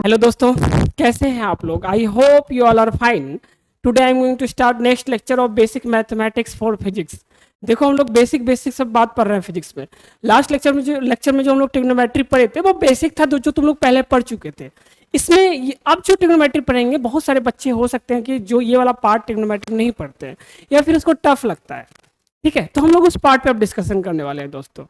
Hello दोस्तों, कैसे हैं आप लोग? I hope you all are fine. Today I am going to start next lecture of basic mathematics for physics. देखो, हम लोग बेसिक बेसिक सब बात पढ़ रहे हैं फिजिक्स में। लास्ट लेक्चर में जो हम लोग ट्रिग्नोमेट्री पढ़े थे वो बेसिक था, जो तुम लोग पहले पढ़ चुके थे। इसमें अब जो ट्रिग्नोमेट्री पढ़ेंगे, बहुत सारे बच्चे हो सकते हैं कि जो ये वाला पार्ट ट्रिग्नोमेट्री नहीं पढ़ते हैं या फिर उसको टफ लगता है। ठीक है, तो हम लोग उस पार्ट पे अब डिस्कशन करने वाले हैं दोस्तों।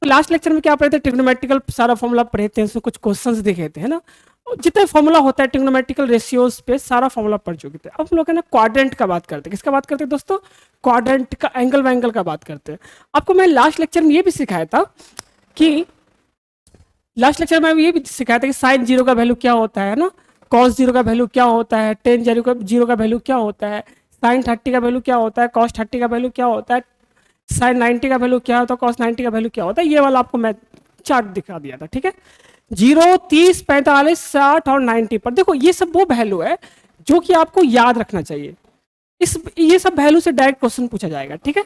लास्ट लेक्चर में क्या पढ़े थे? ट्रिग्नोमेट्रिकल सारा फॉर्मूला पढ़े थे, उसमें कुछ क्वेश्चंस दिखे थे, है ना। जितने फॉर्मूला होता है ट्रिग्नोमेट्रिकल रेशियोज पे सारा फॉर्मूला पढ़ चुके थे। अब हम लोग है ना क्वाड्रेंट का बात करते हैं। किसका बात करते हैं दोस्तों? क्वाड्रेंट का, एंगल वैंगल का बात करते हैं। आपको मैं लास्ट लेक्चर में ये भी सिखाया था कि साइन जीरो का वैल्यू क्या होता है ना, कॉस जीरो का वैल्यू क्या होता है, टेन जीरो का वैल्यू क्या होता है, साइन 30 का वैल्यू क्या होता है, कॉस 30 का वैल्यू क्या होता है, साइन 90 का वैल्यू क्या होता है, कॉस 90 का वैल्यू क्या होता है। ये वाला आपको मैं चार्ट दिखा दिया था। ठीक है, 0, 30, 45, 60 और 90 पर देखो, ये सब वो वैल्यू है जो कि आपको याद रखना चाहिए। ये सब वैल्यू से डायरेक्ट क्वेश्चन पूछा जाएगा। ठीक है,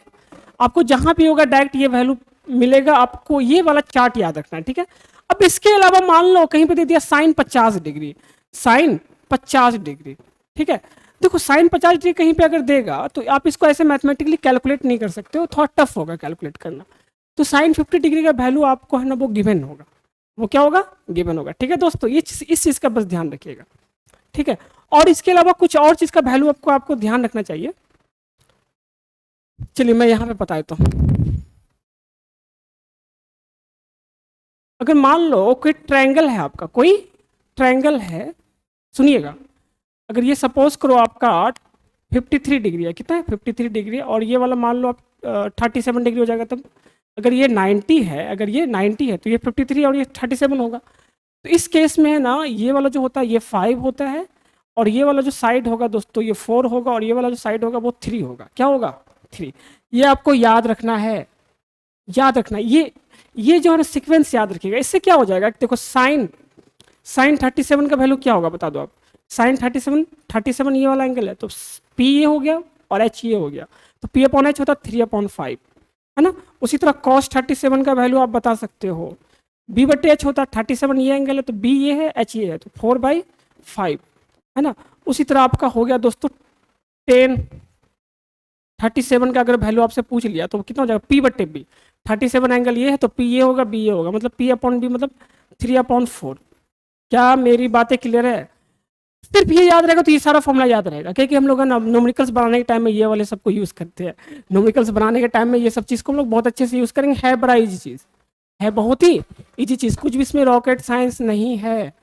आपको जहां भी होगा डायरेक्ट ये वैल्यू मिलेगा, आपको ये वाला चार्ट याद रखना है। ठीक है, अब इसके अलावा मान लो कहीं पे दे दिया साइन 50 डिग्री, साइन 50 डिग्री। ठीक है, देखो साइन 50 डिग्री कहीं पे अगर देगा तो आप इसको ऐसे मैथमेटिकली कैलकुलेट नहीं कर सकते हो, थोड़ा टफ होगा कैलकुलेट करना। तो साइन 50 डिग्री का वैल्यू आपको है ना वो गिवन होगा। वो क्या होगा? गिवन होगा। ठीक है दोस्तों, ये इस चीज का बस ध्यान रखिएगा। ठीक है, और इसके अलावा कुछ और चीज का वैल्यू आपको ध्यान रखना चाहिए। चलिए मैं यहाँ पे बता देता हूँ। अगर मान लो कोई ट्रायंगल है आपका, कोई ट्रायंगल है, सुनिएगा। अगर ये सपोज करो आपका 53 डिग्री है, कितना है 53 डिग्री, और ये वाला मान लो आप 37 डिग्री हो जाएगा। तब अगर ये 90 है, अगर ये 90 है तो ये 53 और ये 37 होगा। तो इस केस में है ना, ये वाला जो होता है ये 5 होता है, और ये वाला जो साइड होगा दोस्तों ये 4 होगा, और ये वाला जो साइड होगा वो 3 होगा। क्या होगा? 3। ये आपको याद रखना है, याद रखना ये जो है ना सीक्वेंस याद रखिएगा। इससे क्या हो जाएगा, देखो साइन 37 का वैल्यू क्या होगा बता दो आप। साइन 37 ये वाला एंगल है, तो पी ये हो गया और एच ये हो गया, तो पी अपॉन एच होता है 3/5, है ना। उसी तरह कॉस 37 का वैल्यू आप बता सकते हो, बी बटे एच होता है 37 ये एंगल है, तो बी ये है, एच ये है, तो 4/5, है ना। उसी तरह आपका हो गया दोस्तों 37 का अगर वैल्यू आपसे पूछ लिया तो कितना हो जाएगा? पी बटे बी। 37 एंगल ये है तो पी ये होगा, बी ये होगा, मतलब पी अपॉन बी मतलब 3/4। क्या मेरी बातें क्लियर है? सिर्फ ये याद रहेगा तो ये सारा फॉर्मूला याद रहेगा, क्योंकि हम लोग ना न्यूमेरिकल्स बनाने के टाइम में ये वाले सबको यूज करते हैं। न्यूमेरिकल्स बनाने के टाइम में ये सब चीज़ को हम लोग बहुत अच्छे से यूज करेंगे। है बड़ा इजी चीज़, है बहुत ही इजी चीज़, कुछ भी इसमें रॉकेट साइंस नहीं है।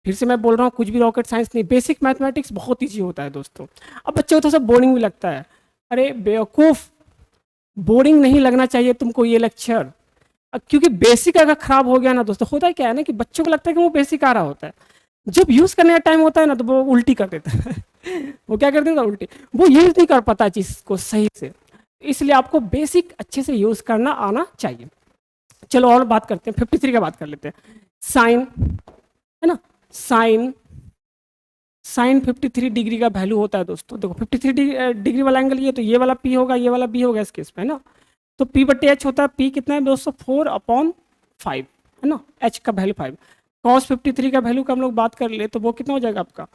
फिर से मैं बोल रहा हूँ, कुछ भी रॉकेट साइंस नहीं, बेसिक मैथमेटिक्स बहुत ईजी होता है दोस्तों। अब बच्चे को थोड़ा सा बोरिंग भी लगता है। अरे बेवकूफ़, बोरिंग नहीं लगना चाहिए तुमको ये लेक्चर, क्योंकि बेसिक अगर खराब हो गया ना दोस्तों, होता है क्या है ना कि बच्चों को लगता है कि वो बेसिक आ रहा होता है, जब यूज करने का टाइम होता है ना तो वो उल्टी कर देता है वो क्या कर देता है? उल्टी। वो यूज नहीं कर पाता चीज को सही से, इसलिए आपको बेसिक अच्छे से यूज करना आना चाहिए। चलो और बात करते हैं, 53 का बात कर लेते हैं। साइन, है ना, साइन 53 डिग्री का वैल्यू होता है दोस्तों। देखो 53 डिग्री वाला एंगल ये, तो ये वाला पी होगा, ये वाला बी होगा इस केस में, है ना। तो पी बटे एच होता है, पी कितना है दोस्तों? 4/5, है ना, एच का वैल्यू 5। कॉस 53 का वैल्यू का हम लोग बात कर ले तो वो कितना हो जाएगा आपका?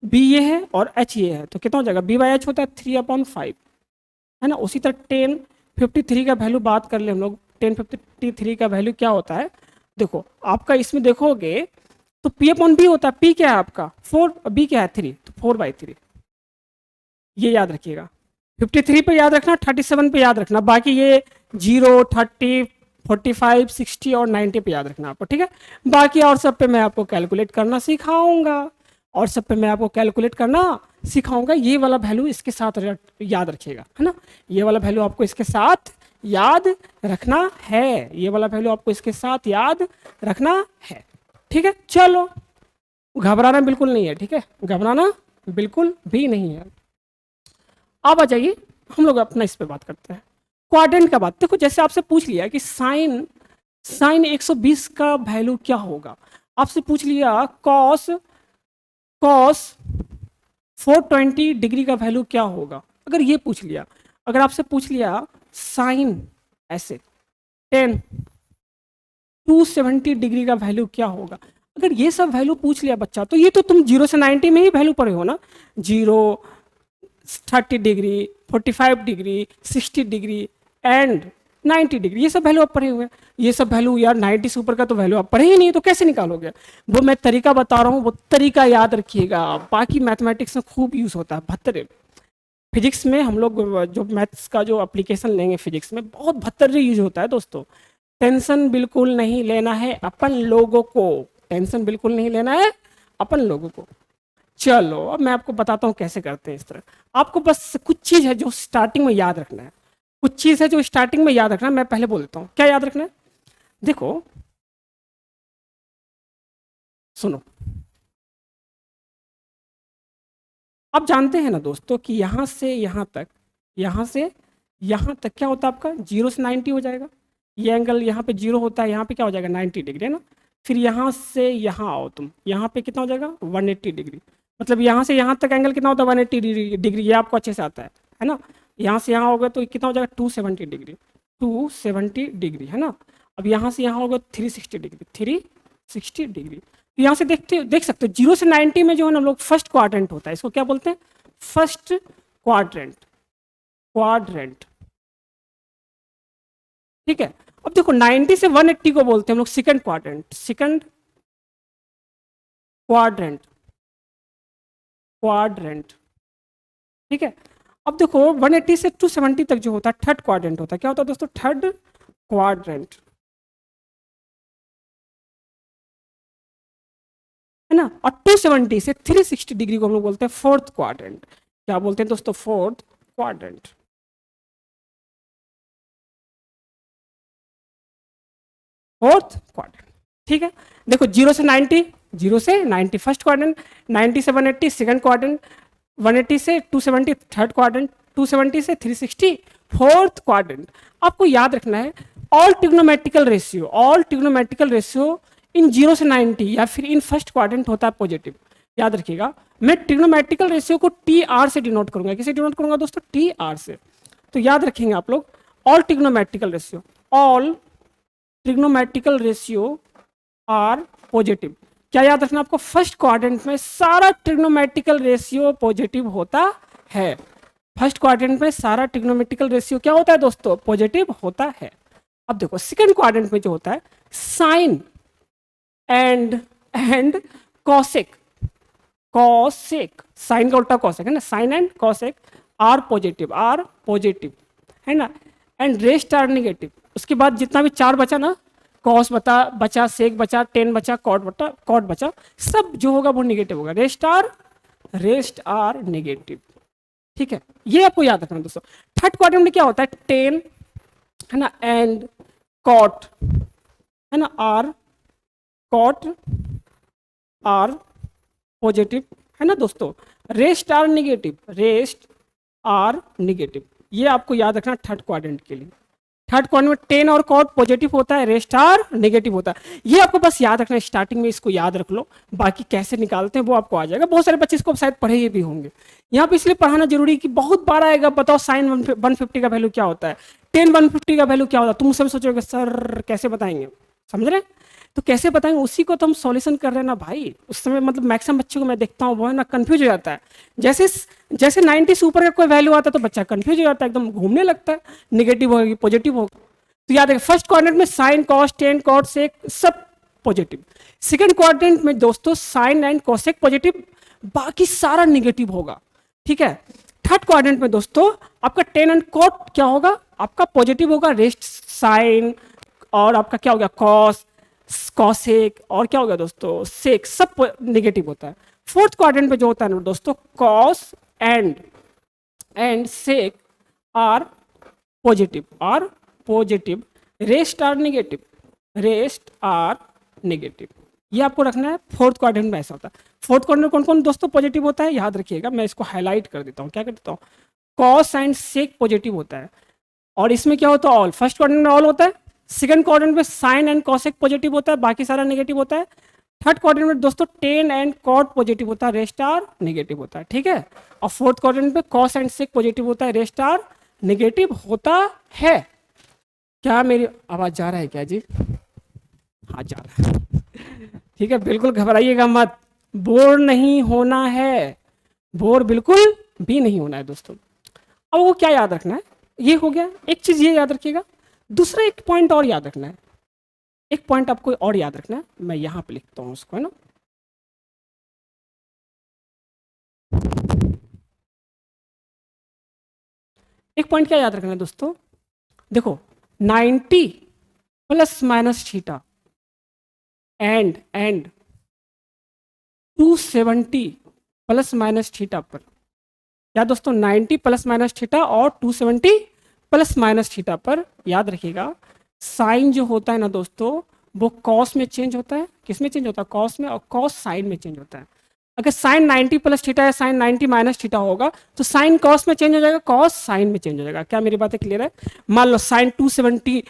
बी ये है और एच ये है, तो कितना हो जाएगा? बी बाई एच होता है 3/5, है ना। उसी तरह 1053 का वैल्यू बात कर ले हम लोग। 1053 का वैल्यू क्या होता है? देखो आपका इसमें देखोगे तो पी अपॉन बी होता है। पी क्या है आपका? 4, बी क्या है 3, तो 4/3। ये याद रखिएगा। 53 पे याद रखना, 37 पे याद रखना, बाकी ये 0, 30, 45, 60 और 90 पे याद रखना आपको। ठीक है, बाकी और सब पे मैं आपको कैलकुलेट करना सिखाऊंगा, और सब पे मैं आपको कैलकुलेट करना सिखाऊंगा। ये वाला वैल्यू इसके साथ याद रखिएगा, है ना। ये वाला वैल्यू आपको इसके साथ याद रखना है, ये वाला वैल्यू आपको इसके साथ याद रखना है। ठीक है, चलो घबराना बिल्कुल नहीं है। ठीक है, घबराना बिल्कुल भी नहीं है। अब आ जाइए, हम लोग अपना इस पे बात करते हैं क्वाड्रेंट का बात। देखो जैसे आपसे पूछ लिया कि साइन 120 का वैल्यू क्या होगा, आपसे पूछ लिया कॉस 420 डिग्री का वैल्यू क्या होगा, अगर ये पूछ लिया। अगर आपसे पूछ लिया साइन ऐसे 270 डिग्री का वैल्यू क्या होगा, अगर ये सब वैल्यू पूछ लिया बच्चा, तो ये तो तुम 0 से 90 में ही वैल्यू पढ़े हो ना, 0, 30 degree, 45 degree, 60 degree and 90 degree, ये सब वैल्यू आप पढ़े हुए हैं। ये सब वैल्यू यार 90 से ऊपर का तो वैल्यू आप पढ़े ही नहीं, तो कैसे निकालोगे? वो मैं तरीका बता रहा हूँ, वो तरीका याद रखिएगा, बाकी मैथमेटिक्स में खूब यूज होता है, भत्तर। फिजिक्स में हम लोग जो मैथ्स का जो एप्लीकेशन लेंगे फिजिक्स में, बहुत भत्तर यूज होता है दोस्तों। टेंशन बिल्कुल नहीं लेना है अपन लोगों को, टेंशन बिल्कुल नहीं लेना है अपन लोगों को। चलो अब मैं आपको बताता हूँ कैसे करते हैं इस तरह। आपको बस कुछ चीज़ है जो स्टार्टिंग में याद रखना है, कुछ चीज़ है जो स्टार्टिंग में याद रखना है। मैं पहले बोल देता हूँ क्या याद रखना है। देखो सुनो, आप जानते हैं ना दोस्तों कि यहाँ से यहाँ तक, यहाँ से यहाँ तक क्या होता है आपका, 0 से 90 हो जाएगा। ये एंगल यहाँ पे 0 होता है, यहाँ पे क्या हो जाएगा 90 डिग्री, है ना। फिर यहाँ से यहाँ आओ तुम, यहाँ पे कितना हो जाएगा 180 डिग्री। मतलब यहाँ से यहाँ तक एंगल कितना होता है 180 डिग्री, ये आपको अच्छे से आता है ना। यहाँ से यहाँ होगा तो कितना हो जाएगा 270 डिग्री, 270 डिग्री, है ना। अब यहाँ से यहाँ होगा 360 डिग्री, 360 डिग्री। यहाँ से देख सकते हो 0 से 90 में जो है ना हम लोग फर्स्ट क्वाड्रेंट होता है, इसको क्या बोलते हैं, फर्स्ट क्वाड्रेंट, क्वाड्रेंट, ठीक है। अब देखो 90 से 180 को बोलते हैं हम लोग second quadrant, second quadrant, quadrant, ठीक है। अब देखो 180 से 270 तक जो होता है थर्ड क्वाड्रेंट होता है। क्या होता है दोस्तों, थर्ड क्वाड्रेंट, है ना। और 270 से 360 डिग्री को हम लोग बोलते हैं फोर्थ क्वाड्रेंट। क्या बोलते हैं दोस्तों, फोर्थ क्वाड्रेंट, फोर्थ क्वाड्रेंट, ठीक है। देखो 0 से 90, 0 से 90 फर्स्ट क्वाड्रेंट, 90 से 180 सेकंड क्वाड्रेंट, 180 से 270 थर्ड क्वाड्रेंट, 270 से 360 फोर्थ क्वाड्रेंट। आपको याद रखना है all trigonometrical ratio, all trigonometrical ratio in 0 से 90 या फिर इन फर्स्ट क्वाड्रेंट होता है पॉजिटिव। याद रखिएगा, मैं ट्रिग्नोमेट्रिकल रेशियो को टी आर से डिनोट करूंगा। किसे डिनोट करूंगा दोस्तों, टी आर से। तो याद रखेंगे आप लोग all trigonometrical ratio, all trigonometrical ratio are positive. क्या याद रखना आपको, फर्स्ट क्वाड्रेंट में सारा ट्रिग्नोमेट्रिकल रेशियो पॉजिटिव होता है। फर्स्ट क्वाड्रेंट में सारा ट्रिग्नोमेट्रिकल रेशियो क्या होता है दोस्तों, पॉजिटिव होता है। अब देखो सेकंड क्वाड्रेंट में जो होता है sine and cosec, cosec sine का उल्टा कॉसेक है ना, sine and cosec are positive, are positive, है ना। And rest are negative. उसके बाद जितना भी चार बचा ना, कॉस बचा, सेक बचा, टेन बचा, कॉट बचा, सब जो होगा वो नेगेटिव होगा। रेस्ट आर नेगेटिव, ठीक है। ये आपको याद रखना दोस्तों। थर्ड क्वाड्रेंट में क्या होता है, टेन, है ना, एंड कॉट, है ना, आर कॉट आर पॉजिटिव, है ना दोस्तों। Rest are negative, rest are negative, ये आपको याद रखना थर्ड क्वाड्रेंट के लिए। थर्ड क्वाड्रेंट में टेन और कॉट पॉजिटिव होता है, रेस्ट आर नेगेटिव होता है। ये आपको बस याद रखना है, स्टार्टिंग में इसको याद रख लो, बाकी कैसे निकालते हैं वो आपको आ जाएगा। बहुत सारे बच्चे इसको शायद पढ़े ही भी होंगे। यहाँ पे इसलिए पढ़ाना जरूरी कि बहुत बार आएगा, बताओ साइन 150 का वैल्यू क्या होता है, टेन 150 का वैल्यू क्या होता है। तुम सब सोचोगे सर कैसे बताएंगे, समझ रहे, तो कैसे बताएंगे, उसी को तो हम सॉल्यूशन कर रहे हैं ना भाई। उस समय मतलब मैक्सिमम बच्चों को मैं देखता हूँ वो है ना कंफ्यूज हो जाता है। जैसे 90 से ऊपर का कोई वैल्यू आता है तो बच्चा कंफ्यूज हो जाता है, एकदम घूमने लगता है, नेगेटिव होगी पॉजिटिव होगा। तो याद रखें फर्स्ट क्वाड्रेंट में sine cos tan cot sec सब पॉजिटिव। सेकंड क्वाड्रेंट में दोस्तों साइन एंड कॉसेक पॉजिटिव, बाकी सारा नेगेटिव होगा, ठीक है। थर्ड क्वाड्रेंट में दोस्तों आपका टेन एंड कॉट क्या होगा, आपका पॉजिटिव होगा, रेस्ट साइन और आपका क्या हो गया कॉस, कॉसेक और क्या हो गया दोस्तों सेक, सब नेगेटिव होता है। फोर्थ क्वाड्रेंट पे जो होता है ना दोस्तों, cos and sec are positive, rest are negative, rest are negative. ये आपको रखना है। फोर्थ क्वाड्रेंट में ऐसा होता है। फोर्थ क्वाड्रेंट कौन कौन दोस्तों पॉजिटिव होता है, याद रखिएगा, मैं इसको हाईलाइट कर देता हूँ। क्या कर देता हूँ, कॉस एंड सेक पॉजिटिव होता है, और इसमें क्या होता है ऑल, फर्स्ट क्वाड्रेंट में ऑल होता है, सेकंड क्वाड्रेंट में साइन एंड कॉसेक पॉजिटिव होता है, बाकी सारा नेगेटिव होता है। थर्ड क्वाड्रेंट में दोस्तों टेन एंड कॉट पॉजिटिव होता है, रेस्ट आर नेगेटिव होता है, ठीक है। और फोर्थ क्वाड्रेंट में कॉस एंड सेक पॉजिटिव होता है, रेस्ट आर नेगेटिव होता है। क्या मेरी आवाज जा रहा है क्या जी, हाँ जा रहा है। ठीक है, बिल्कुल घबराइएगा मत, बोर नहीं होना है, बोर बिल्कुल भी नहीं होना है दोस्तों। अब वो क्या याद रखना है, ये हो गया, एक चीज ये याद रखिएगा, दूसरा एक पॉइंट और याद रखना है, एक पॉइंट आपको और याद रखना है, मैं यहां पे लिखता हूं उसको, है ना। एक पॉइंट क्या याद रखना है दोस्तों, देखो 90 plus minus theta and 270 plus minus theta पर, या दोस्तों 90 प्लस माइनस थीटा और 270 प्लस माइनस थीटा पर याद रखिएगा, साइन जो होता है ना दोस्तों वो कॉस में चेंज होता है, किस में चेंज होता है, कॉस में, और कॉस साइन में चेंज होता है। अगर साइन 90 प्लस थीटा या साइन 90 माइनस थीटा होगा तो साइन कॉस में चेंज हो जाएगा, कॉस साइन में चेंज हो जाएगा। क्या मेरी बातें क्लियर है? मान लो साइन 270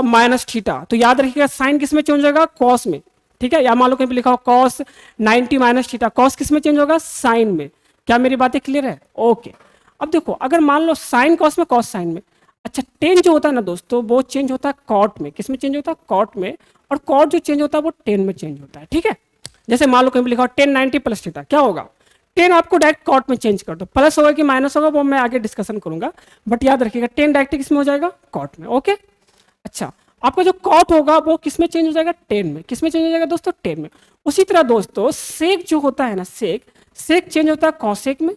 माइनस थीटा, तो याद रखिएगा साइन किस में चेंज हो जाएगा, कॉस में, ठीक है। या मान लो कहीं पे लिखा हो कॉस 90 माइनस थीटा, कॉस किस में चेंज होगा, साइन में। क्या मेरी बातें क्लियर है? ओके। अब देखो अगर मान लो साइन कॉस में, कॉस साइन में, अच्छा टेन जो होता है ना दोस्तों वो चेंज होता है कॉट में, किस में चेंज होता है, कॉट में, और कॉट जो चेंज होता है वो टेन में चेंज होता है, ठीक है। जैसे मान लो कहीं पे लिखा हो 1090 प्लस थीटा, क्या होगा, 10 आपको डायरेक्ट कॉट में चेंज कर दो, प्लस होगा कि माइनस होगा वो मैं आगे डिस्कशन करूंगा, बट याद रखिएगा 10 डायरेक्ट किस में हो जाएगा, कॉट में, ओके। अच्छा आपका जो कॉट होगा वो किस में चेंज हो जाएगा, 10 में, किस में चेंज हो जाएगा दोस्तों, 10 में। उसी तरह दोस्तों सेक जो होता है ना, सेक, सेक चेंज होता है कॉसेक में,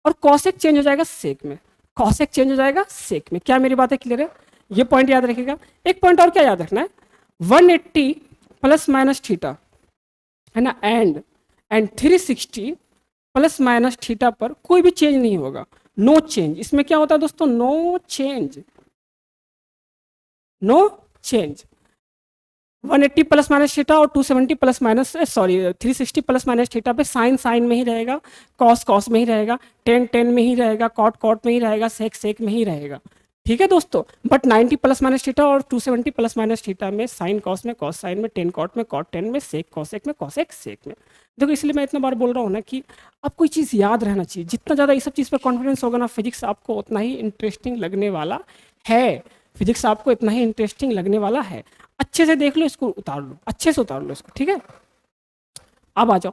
और कॉसेक चेंज हो जाएगा सेक में, कॉसेक चेंज हो जाएगा सेक में। क्या मेरी बातें क्लियर है? ये पॉइंट याद रखिएगा। एक पॉइंट और क्या याद रखना है, 180 प्लस माइनस थीटा, है ना, एंड 360 प्लस माइनस थीटा पर कोई भी चेंज नहीं होगा, नो चेंज। इसमें क्या होता है दोस्तों, no change, no change. 180 plus minus theta और 270 plus minus, sorry 360 plus minus theta पे साइन साइन में ही रहेगा, कॉस कॉस में ही रहेगा, टेन टेन में ही रहेगा, कॉट कॉट में ही रहेगा, सेक सेक में ही रहेगा, ठीक है दोस्तों। बट 90 प्लस माइनस थीटा और 270 प्लस माइनस थीटा में साइन कॉस में, कॉस साइन में, टेन कॉट में, कॉट टेन में, सेक कॉसेक में, कॉसेक सेक में। देखो इसलिए मैं इतना बार बोल रहा हूँ ना कि आपको कोई चीज़ याद रहना चाहिए, जितना ज़्यादा इस सब चीज़ पर कॉन्फिडेंस होगा ना, फिजिक्स आपको उतना ही इंटरेस्टिंग लगने वाला है, फिजिक्स आपको इतना ही इंटरेस्टिंग लगने वाला है। अच्छे से देख लो इसको, उतार लो, अच्छे से उतार लो इसको, ठीक है। अब आ जाओ,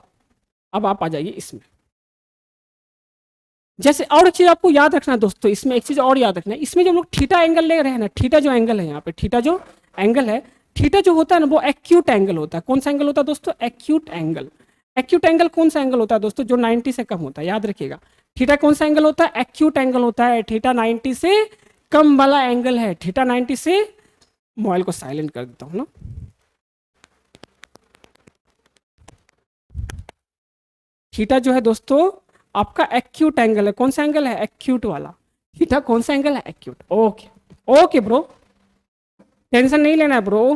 अब आप आ जाइए इसमें। जैसे और एक चीज आपको याद रखना है दोस्तों, इसमें एक चीज और याद रखना है, इसमें जो हम लोग थीटा एंगल ले रहे हैं ना, थीटा जो एंगल है यहाँ पे, थीटा जो एंगल है, थीटा जो होता है ना वो एक्यूट एंगल होता है। कौन सा एंगल होता है दोस्तों, एक्यूट एंगल। एक्यूट एंगल कौन सा एंगल होता है दोस्तों, जो 90 से कम होता है, याद रखिएगा। थीटा कौन सा एंगल होता है, एक्यूट एंगल होता है, थीटा 90 से कम वाला एंगल है, थीटा 90 से, मोबाइल को साइलेंट कर देता हूँ ना, थीटा जो है दोस्तों आपका एक्यूट एंगल है। कौन सा एंगल है, एक्यूट वाला। थीटा कौन सा एंगल है, acute. Okay okay bro, tension नहीं लेना है ब्रो।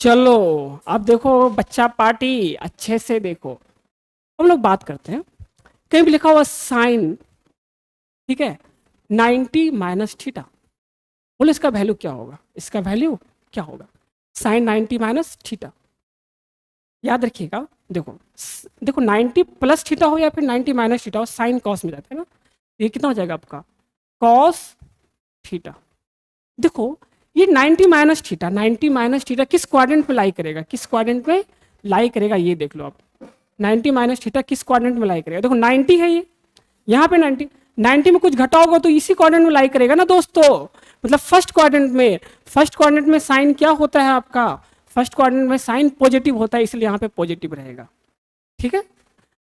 चलो अब देखो बच्चा पार्टी, अच्छे से देखो, हम लोग बात करते हैं। कहीं भी लिखा हुआ साइन, ठीक है, 90 माइनस थीटा, बोलो इसका वैल्यू क्या होगा, इसका वैल्यू क्या होगा, साइन 90 माइनस थीटा। याद रखिएगा, देखो देखो 90 प्लस थीटा हो या फिर 90 माइनस थीटा हो, साइन कॉस में जाता है ना, ये कितना हो जाएगा आपका, कॉस थीटा। देखो ये 90 माइनस थीटा, 90 माइनस थीटा किस क्वाड्रेंट में लाई करेगा, किस क्वाड्रेंट में लाई करेगा, ये देख लो आप। 90 माइनस थीटा किस क्वाड्रेंट में लाई करेगा, देखो 90 है ये, यहाँ पे 90, 90 में कुछ घटा होगा तो इसी क्वाड्रेंट में लाई करेगा ना दोस्तों, मतलब फर्स्ट क्वाड्रेंट में। फर्स्ट क्वाड्रेंट में साइन क्या होता है आपका, फर्स्ट क्वाड्रेंट में साइन पॉजिटिव होता है, इसलिए यहाँ पे पॉजिटिव रहेगा, ठीक है।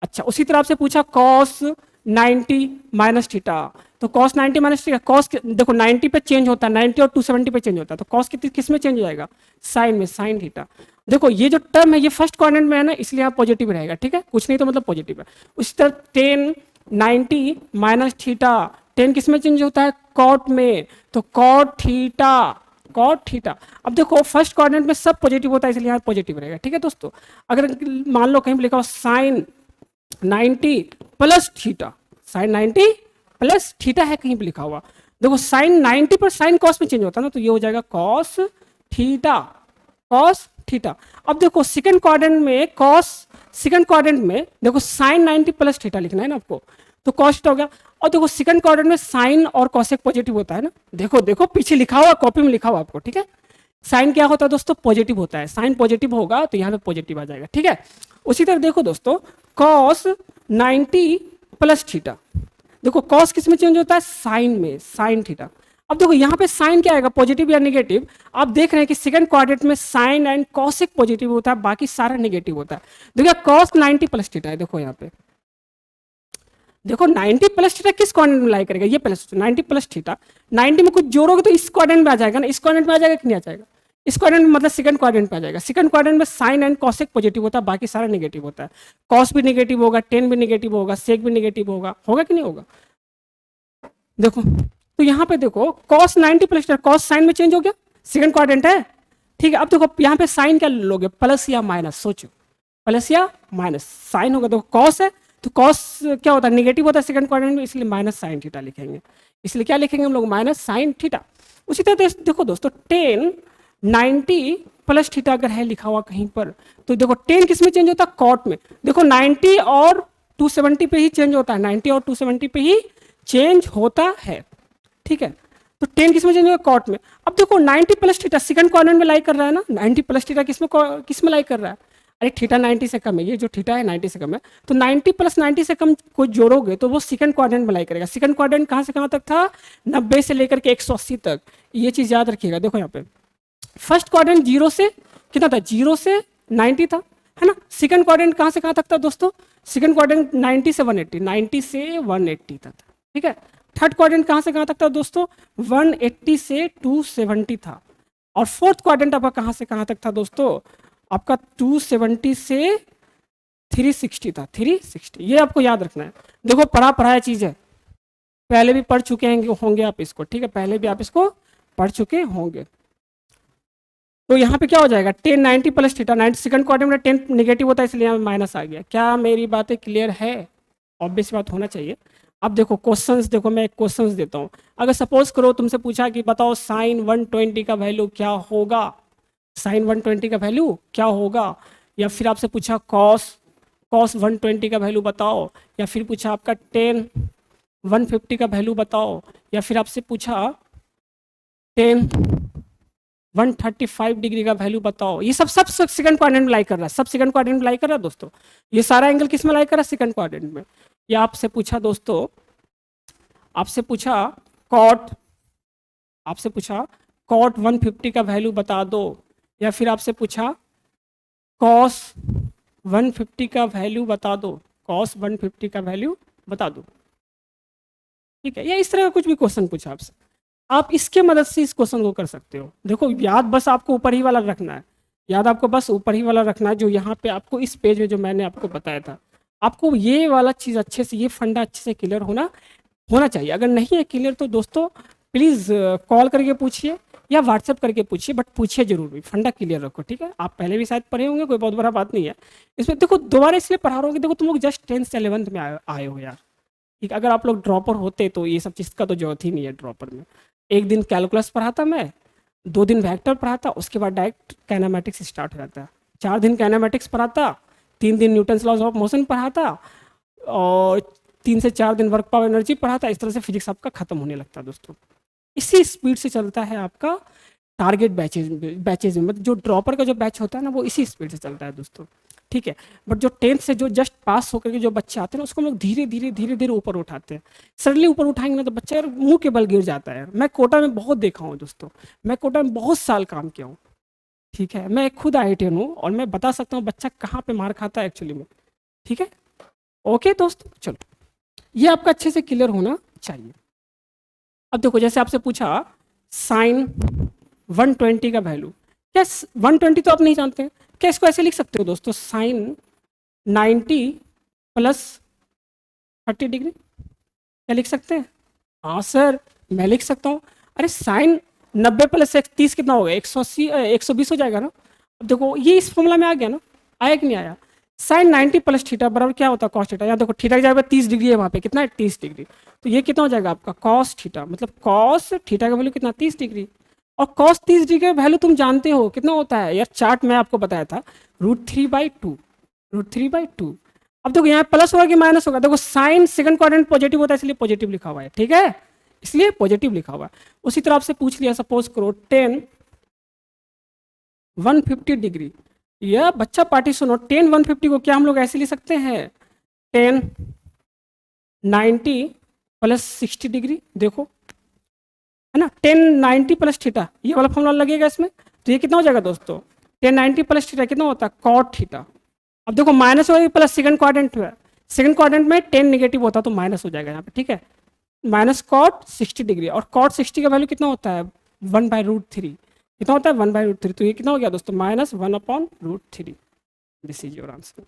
अच्छा उसी तरह आपसे पूछा कॉस 90 माइनस थीटा, तो कॉस 90 माइनस थीटा, कॉस देखो 90 पे चेंज होता है, 90 और 270 पे चेंज होता है, तो कॉस किस में चेंज हो जाएगा, साइन में, साइन थीटा। देखो ये जो टर्म है ये फर्स्ट क्वाड्रेंट में है ना, इसलिए यहाँ पॉजिटिव रहेगा, ठीक है, कुछ नहीं तो मतलब पॉजिटिव है। उसी तरह 10 90 माइनस थीटा, 10 किस में चेंज होता है, कॉट में, तो कॉट थीटा, कॉट थीटा। अब देखो फर्स्ट क्वाड्रेंट में सब पॉजिटिव होता है, इसलिए यहाँ पॉजिटिव रहेगा, ठीक है दोस्तों। अगर मान लो कहीं लिखा हो sine 90 plus theta, sine 90 plus theta है कहीं पे लिखा हुआ, देखो साइन 90 पर साइन कॉस में चेंज होता है ना, तो ये हो जाएगा कॉस थीटा, कॉस थीटा। अब देखो सेकंड क्वाड्रेंट में कॉस, सेकंड क्वाड्रेंट में देखो साइन 90 प्लस थीटा लिखना है ना आपको, तो कॉस थीटा हो गया। और देखो सेकंड क्वाड्रेंट में साइन और कॉसेक पॉजिटिव होता है ना, देखो देखो पीछे लिखा हुआ, कॉपी में लिखा हुआ आपको, ठीक है। साइन क्या होता है दोस्तों, पॉजिटिव होता है, साइन पॉजिटिव होगा तो यहाँ पे पॉजिटिव आ जाएगा, ठीक है। उसी तरह देखो दोस्तों, कॉस 90 प्लस थीटा, देखो कॉस किस में चेंज होता है, साइन में, साइन थीटा। अब देखो यहाँ पे साइन क्या आएगा, पॉजिटिव या नेगेटिव। आप देख रहे हैं कि सेकंड क्वाड्रेंट में साइन एंड कॉस एक पॉजिटिव होता है, बाकी सारा नेगेटिव होता है। देखिए कॉस 90 प्लस थीटा है, देखो यहाँ पे, देखो 90 प्लस थीटा किस क्वाड्रेंट में लाई करेगा, ये प्लस 90 प्लस थीटा, 90 में कुछ जोड़ोगे तो इस क्वाड्रेंट में आ जाएगा ना, इस क्वाड्रेंट में आ जाएगा कि नहीं आ जाएगा, इस क्वाड्रेंट में मतलब सेकंड क्वाड्रेंट में आ जाएगा। सेकंड क्वाड्रेंट में साइन एंड कॉसेक पॉजिटिव होता है, बाकी सारा नेगेटिव होता है। कॉस भी नेगेटिव होगा, टेन भी नेगेटिव होगा, सेक भी नेगेटिव होगा, होगा कि नहीं होगा। देखो तो यहाँ पे देखो कॉस 90 प्लस कॉस साइन में चेंज हो गया, सेकंड क्वाड्रेंट है, ठीक है। अब देखो यहाँ पे साइन क्या लोगे, प्लस या माइनस, सोचो प्लस या माइनस, साइन होगा, देखो कॉस है तो कॉस क्या होता है, नेगेटिव होता है सेकंड क्वाड्रेंट में, इसलिए माइनस साइन थीटा लिखेंगे, इसलिए क्या लिखेंगे हम लोग, माइनस साइन थीटा। उसी तरह देखो दोस्तों, टेन 90 प्लस थीटा अगर है लिखा हुआ कहीं पर, तो देखो टेन किस में चेंज होता है, कॉट में। देखो 90 और 270 पे ही चेंज होता है, 90 और 270 पे ही चेंज होता है, ठीक है। तो 10 किस में चेंज होगा, कॉट में। अब देखो 90 प्लस थीटा सेकंड क्वाड्रेंट में लाई कर रहा है ना, 90 प्लस थीटा किस में लाई कर रहा है, अरे थीटा 90 से कम है, ये जो थीटा है 90 से कम है, तो 90 प्लस 90 से कम को जोड़ोगे तो वो सेकंड क्वाड्रेंट में लाई करेगा। सेकंड क्वाड्रेंट कहाँ से कहाँ तक था, 90 से लेकर के 180 तक, ये चीज याद रखिएगा। देखो यहाँ पे फर्स्ट क्वाड्रेंट 0 से कितना था, 0 से 90 था, है ना। सेकंड क्वाड्रेंट कहाँ से कहाँ तक था दोस्तों, सेकंड क्वाड्रेंट 90 से 180, 90 से 180 तक, ठीक है। थर्ड क्वाड्रेंट कहाँ से कहाँ तक था दोस्तों, 180 से 270 था। और फोर्थ क्वाड्रेंट आपका कहाँ से कहाँ तक था दोस्तों, आपका 270 से 360 था, 360, ये आपको याद रखना है। देखो पढ़ाया चीज है, पहले भी पढ़ चुके होंगे आप इसको, ठीक है, पहले भी आप इसको पढ़ चुके होंगे। तो यहाँ पे क्या हो जाएगा, 10 90 प्लस थीटा, 90 सेकंड क्वाड्रेंट में 10 नेगेटिव होता है, इसलिए यहाँ माइनस आ गया। क्या मेरी बातें क्लियर है, ऑब्वियस बात होना चाहिए। अब देखो क्वेश्चंस, देखो मैं एक क्वेश्चंस देता हूँ। अगर सपोज करो तुमसे पूछा कि बताओ साइन 120 का वैल्यू क्या होगा, साइन 120 का वैल्यू क्या होगा, या फिर आपसे पूछा कॉस 120 का वैल्यू बताओ, या फिर पूछा आपका टेन 150 का वैल्यू बताओ, या फिर आपसे पूछा टेन 135 डिग्री का वैल्यू बताओ। ये सब सेकंड क्वाड्रेंट में लाई कर रहा है, सब सेकंड क्वाड्रेंट में लाई कर रहा है दोस्तों। ये सारा एंगल किस में लाई कर रहा है, सेकंड क्वाड्रेंट में। या आपसे पूछा दोस्तों, आपसे पूछा कॉट 150 का वैल्यू बता दो, या फिर आपसे पूछा कॉस 150 का वैल्यू बता दो, कॉस 150 का वैल्यू बता दो, ठीक है। या इस तरह का कुछ भी क्वेश्चन पूछा आपसे, आप इसके मदद से इस क्वेश्चन को कर सकते हो। देखो याद बस आपको ऊपर ही वाला रखना है, याद आपको बस ऊपर ही वाला रखना है, जो यहाँ पे आपको इस पेज में जो मैंने आपको बताया था, आपको ये वाला चीज़ अच्छे से, ये फंडा अच्छे से क्लियर होना चाहिए। अगर नहीं है क्लियर तो दोस्तों प्लीज़ कॉल करके पूछिए या व्हाट्सएप करके पूछिए, बट पूछिए जरूर भी, फंडा क्लियर रखो, ठीक है। आप पहले भी शायद पढ़े होंगे, कोई बहुत बड़ा बात नहीं है इसमें। देखो दोबारा इसलिए पढ़ा रहा हूँ कि देखो तुम लोग जस्ट 10th से 11th में आए हो यार, ठीक। अगर आप लोग ड्रॉपर होते तो ये सब चीज़ का तो जरूरत ही नहीं है ड्रॉपर में। एक दिन कैलकुलस पढ़ाता मैं, 2 दिन वेक्टर पढ़ाता, उसके बाद डायरेक्ट काइनेमेटिक्स स्टार्ट हो जाता है। 4 दिन काइनेमेटिक्स पढ़ाता, 3 दिन न्यूटन्स लॉज ऑफ मोशन पढ़ाता, और 3 से 4 दिन वर्क पावर एनर्जी पढ़ाता। इस तरह से फिजिक्स आपका खत्म होने लगता है दोस्तों। इसी स्पीड से चलता है आपका टारगेट बैचेज में, मतलब जो ड्रॉपर का जो बैच होता है ना, वो इसी स्पीड से चलता है दोस्तों, ठीक है। बट जो 10th से जो जस्ट पास होकर के जो बच्चे आते हैं ना, उसको हम लोग धीरे धीरे ऊपर उठाते हैं। सडनली ऊपर उठाएंगे ना तो बच्चा यार मुंह के बल गिर जाता है। मैं कोटा में बहुत देखा हूँ दोस्तों, मैं कोटा में बहुत साल काम किया हूँ, ठीक है। मैं खुद IITian हूँ और मैं बता सकता हूँ बच्चा कहाँ पे मार खाता है एक्चुअली में, ठीक है। ओके दोस्तों, चलो ये आपका अच्छे से क्लियर होना चाहिए। अब देखो जैसे आपसे पूछा साइन 120 का वैल्यू, क्या 120 तो आप नहीं जानते हैं, क्या इसको ऐसे लिख सकते हो दोस्तों, साइन 90 प्लस 30 डिग्री, क्या लिख सकते हैं। हाँ सर मैं लिख सकता हूँ। अरे साइन 90 प्लस 30 कितना होगा, 180 120 हो जाएगा ना। अब देखो ये इस फॉर्मूला में आ गया ना, आया कि नहीं आया। साइन 90 प्लस थीटा बराबर क्या होता है, कॉस थीटा। यहाँ देखो थीटा की जगह 30 डिग्री है, वहाँ पे कितना है 30 डिग्री, तो ये कितना हो जाएगा आपका कॉस थीटा, मतलब कॉस थीटा का वैल्यू कितना 30 डिग्री। और कॉस 30 डिग्री का वैल्यू तुम जानते हो कितना होता है यार, चार्ट में आपको बताया था, √3/2, √3/2। अब देखो यहाँ प्लस होगा कि माइनस होगा, देखो साइन सेकंड क्वाड्रेंट पॉजिटिव होता है इसलिए पॉजिटिव लिखा हुआ है, ठीक है, इसलिए पॉजिटिव लिखा हुआ है। उसी तरह आपसे पूछ लिया, सपोज करो 10 150 डिग्री। यह बच्चा पार्टी सुनो, टेन 150 को क्या हम लोग ऐसे लिख सकते हैं, टेन 90 प्लस 60 डिग्री, देखो है ना, 1090 प्लस थीटा, ये वाला फॉर्मूला लगेगा इसमें। तो ये कितना हो जाएगा दोस्तों, 1090 प्लस थीटा कितना होता है, कॉट थीटा। अब देखो माइनस हो प्लस सेकंड क्वाड्रेंट में, सेकंड क्वाड्रेंट में 10 नेगेटिव होता तो माइनस हो जाएगा यहाँ पे, ठीक है। माइनस कॉट 60 डिग्री, और कॉट 60 का वैल्यू कितना होता है, 1/√3, कितना होता है 1/√3। तो ये कितना हो गया दोस्तों, -1/√3। This is your answer.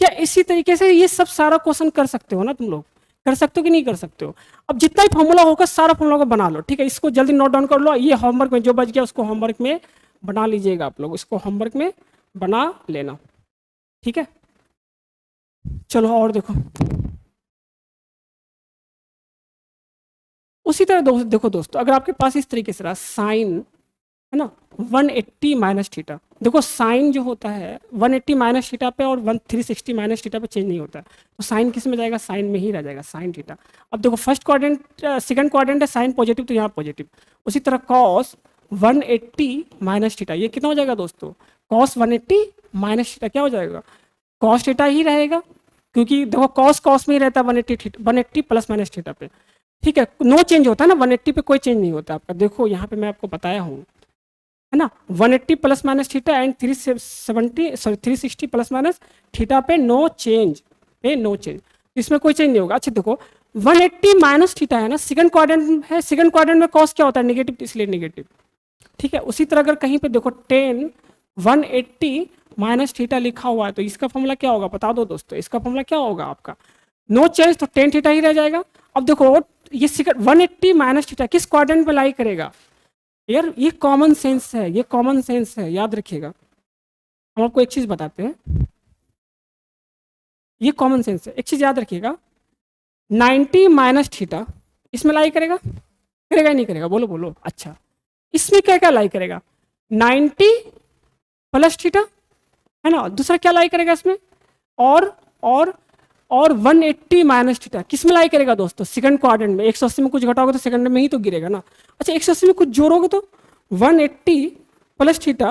क्या इसी तरीके से ये सब सारा क्वेश्चन कर सकते हो ना तुम लोग, कर सकते हो कि नहीं कर सकते हो। अब जितना ही फॉर्मूला होगा सारा फॉर्मूला को बना लो, ठीक है। इसको जल्दी नोट डाउन कर लो, ये होमवर्क में जो बच गया उसको होमवर्क में बना लीजिएगा आप लोग, इसको होमवर्क में बना लेना, ठीक है। चलो और देखो, उसी तरह देखो दोस्तों, अगर आपके पास इस तरीके से रहा साइन, है ना, 180 माइनस थीटा। देखो साइन जो होता है 180 माइनस थीटा पे और 360 माइनस थीटा पे चेंज नहीं होता है, तो साइन किस में जाएगा, साइन में ही रह जाएगा, साइन थीटा। अब देखो फर्स्ट क्वाड्रेंट सेकंड क्वाड्रेंट है साइन पॉजिटिव, तो यहाँ पॉजिटिव। उसी तरह कॉस 180 माइनस थीटा, ये कितना हो जाएगा दोस्तों, कॉस 180 माइनस थीटा क्या हो जाएगा, कॉस थीटा ही रहेगा, क्योंकि देखो कॉस कॉस में ही रहता है 180 प्लस माइनस थीटा पे, ठीक है। नो चेंज होता है ना, 180 पे कोई चेंज नहीं होता आपका। देखो यहाँ पे मैं आपको बताया हूँ, है ना, 180 plus minus theta and 360 plus minus theta पे नो चेंज, पे नो चेंज, इसमें कोई चेंज नहीं होगा। अच्छा देखो 180 माइनस थीटा है ना, सेकंड क्वाड्रेंट है, सेकंड क्वाड्रेंट में कॉस क्या होता है, नेगेटिव, इसलिए नेगेटिव, ठीक है। उसी तरह अगर कहीं पे देखो 180 माइनस थीटा लिखा हुआ है, तो इसका फॉर्मूला क्या होगा बता दो दोस्तों, इसका फॉर्मूला क्या होगा आपका, नो चेंज, तो टेन थीटा ही रह जाएगा। अब देखो ये 180 माइनस थीटा किस क्वाड्रेंट पे लाई करेगा, यार ये कॉमन सेंस है, ये कॉमन सेंस है, याद रखिएगा। हम आपको एक चीज बताते हैं, ये कॉमन सेंस है, एक चीज याद रखिएगा, 90 माइनस थीटा इसमें लाई करेगा, करेगा ही नहीं करेगा, बोलो बोलो। अच्छा इसमें क्या क्या लाई करेगा, 90 प्लस थीटा, है ना, दूसरा क्या लाई करेगा इसमें, और और और 180 माइनस थीटा किस में लाई करेगा दोस्तों, सेकंड क्वाड्रेंट में। 180 में कुछ घटाओगे तो सेकंड में ही तो गिरेगा ना। अच्छा 180 में कुछ जोड़ोगे तो 180 प्लस थीटा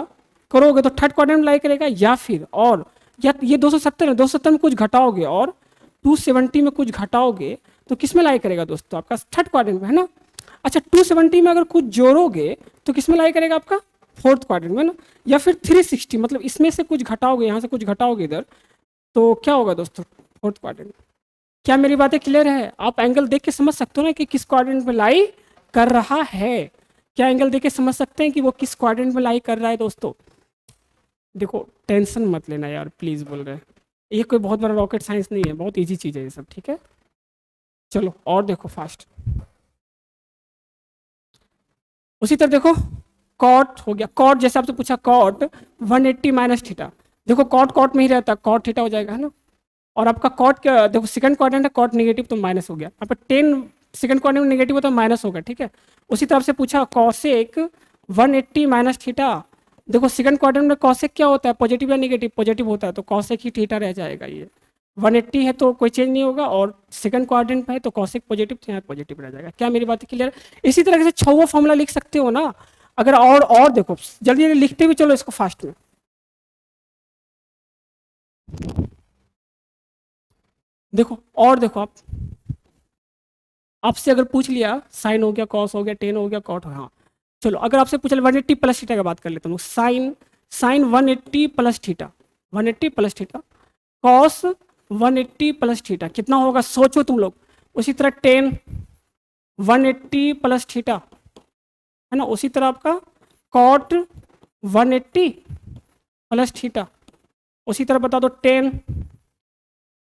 करोगे तो थर्ड क्वाड्रेंट में लाई करेगा, या फिर और या ये 270 है, 270 में कुछ घटाओगे और 270 में कुछ घटाओगे तो किस में लाई करेगा दोस्तों, आपका थर्ड क्वाड्रेंट में, है ना। अच्छा 270 में अगर कुछ जोड़ोगे तो किस में लाई करेगा, आपका फोर्थ क्वाड्रेंट में ना। या फिर 360 मतलब इसमें से कुछ घटाओगे, यहाँ से कुछ घटाओगे इधर, तो क्या होगा दोस्तों, फोर्थ क्वाड्रेंट। क्या मेरी बातें क्लियर है, आप एंगल देख के समझ सकते हो ना कि किस क्वाड्रेंट में लाई कर रहा है, क्या एंगल देख के समझ सकते हैं कि वो किस क्वाड्रेंट में लाई कर रहा है दोस्तों। देखो टेंशन मत लेना यार प्लीज, बोल रहे हैं, ये कोई बहुत बड़ा रॉकेट साइंस नहीं है, बहुत इजी चीज है ये सब, ठीक है। चलो और देखो फास्ट, उसी तरह देखो कॉट हो गया, कॉट जैसे आपसे पूछा कॉट 180 माइनस थीटा, देखो कॉट कॉट में ही रहता है, कॉट थीटा हो जाएगा, है ना। और आपका कॉट क्या, देखो सेकंड क्वाड्रेंट है, कॉट नेगेटिव तो माइनस हो गया, यहाँ पर 10 सेकंड क्वाड्रेंट नेगेटिव होता है माइनस होगा, ठीक है। उसी तरह से पूछा कॉसेक 180 माइनस थीटा, देखो सेकंड क्वाड्रेंट में कॉसेक क्या होता है, पॉजिटिव या नेगेटिव, पॉजिटिव होता है, तो कॉसेक ही थीटा रह जाएगा। ये 180 है तो कोई चेंज नहीं होगा, और सेकंड क्वाड्रेंट में है तो कॉसेक पॉजिटिव, तो यहाँ पॉजिटिव रह जाएगा। क्या मेरी बात क्लियर है। इसी तरह से छवा फॉर्मूला लिख सकते हो ना, अगर और देखो जल्दी जल्दी लिखते हुए चलो इसको फास्ट में। देखो और देखो आप, आपसे अगर पूछ लिया साइन हो गया, कॉस हो गया, टेन हो गया, कॉट हो, हाँ चलो अगर आपसे पूछ लिया 180 प्लस थीटा की बात कर लेता हूँ, sine sine 180 plus theta, 180 plus theta, cos 180 plus theta कितना होगा सोचो तुम लोग। उसी तरह टेन 180 प्लस थीटा, है ना, उसी तरह आपका कॉट 180 प्लस थीटा, उसी तरह बता दो टेन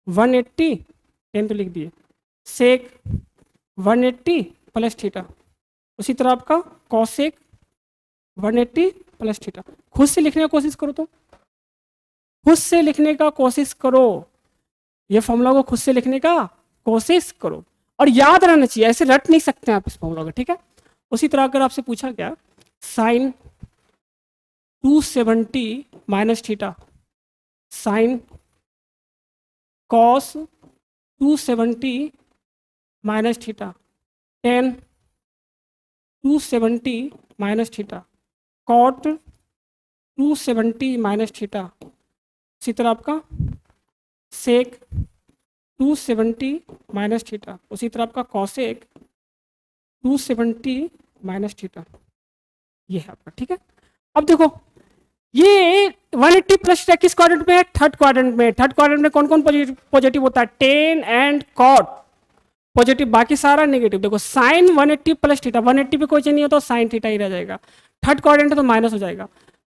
180, टेन तो लिख दिए, सेक 180 प्लस थीटा, उसी तरह आपका कॉसेक 180 प्लस थीटा। खुद से लिखने का कोशिश करो, तो खुद से लिखने का कोशिश करो, ये फॉर्मूला को खुद से लिखने का कोशिश करो, और याद रहना चाहिए, ऐसे रट नहीं सकते आप इस फॉर्मूला को, ठीक है। उसी तरह अगर आपसे पूछा गया sine 270 minus theta, sine cos 270 minus theta, tan 270 minus theta, cot 270 minus theta, उसी तरह आपका सेक 270 माइनस थीटा, उसी तरह आपका कॉसेक 270 माइनस थीटा, ये है आपका। ठीक है, अब देखो ये 180 प्लस किस क्वाड्रेंट में है? थर्ड क्वाड्रेंट में। थर्ड क्वाड्रेंट में कौन कौन पॉजिटिव होता है? टेन एंड कॉट पॉजिटिव, बाकी सारा नेगेटिव। देखो साइन 180 प्लस थीटा, 180 पे कोई चेंज नहीं होता, साइन थीटा ही रह जाएगा। थर्ड क्वाड्रेंट है तो माइनस हो जाएगा।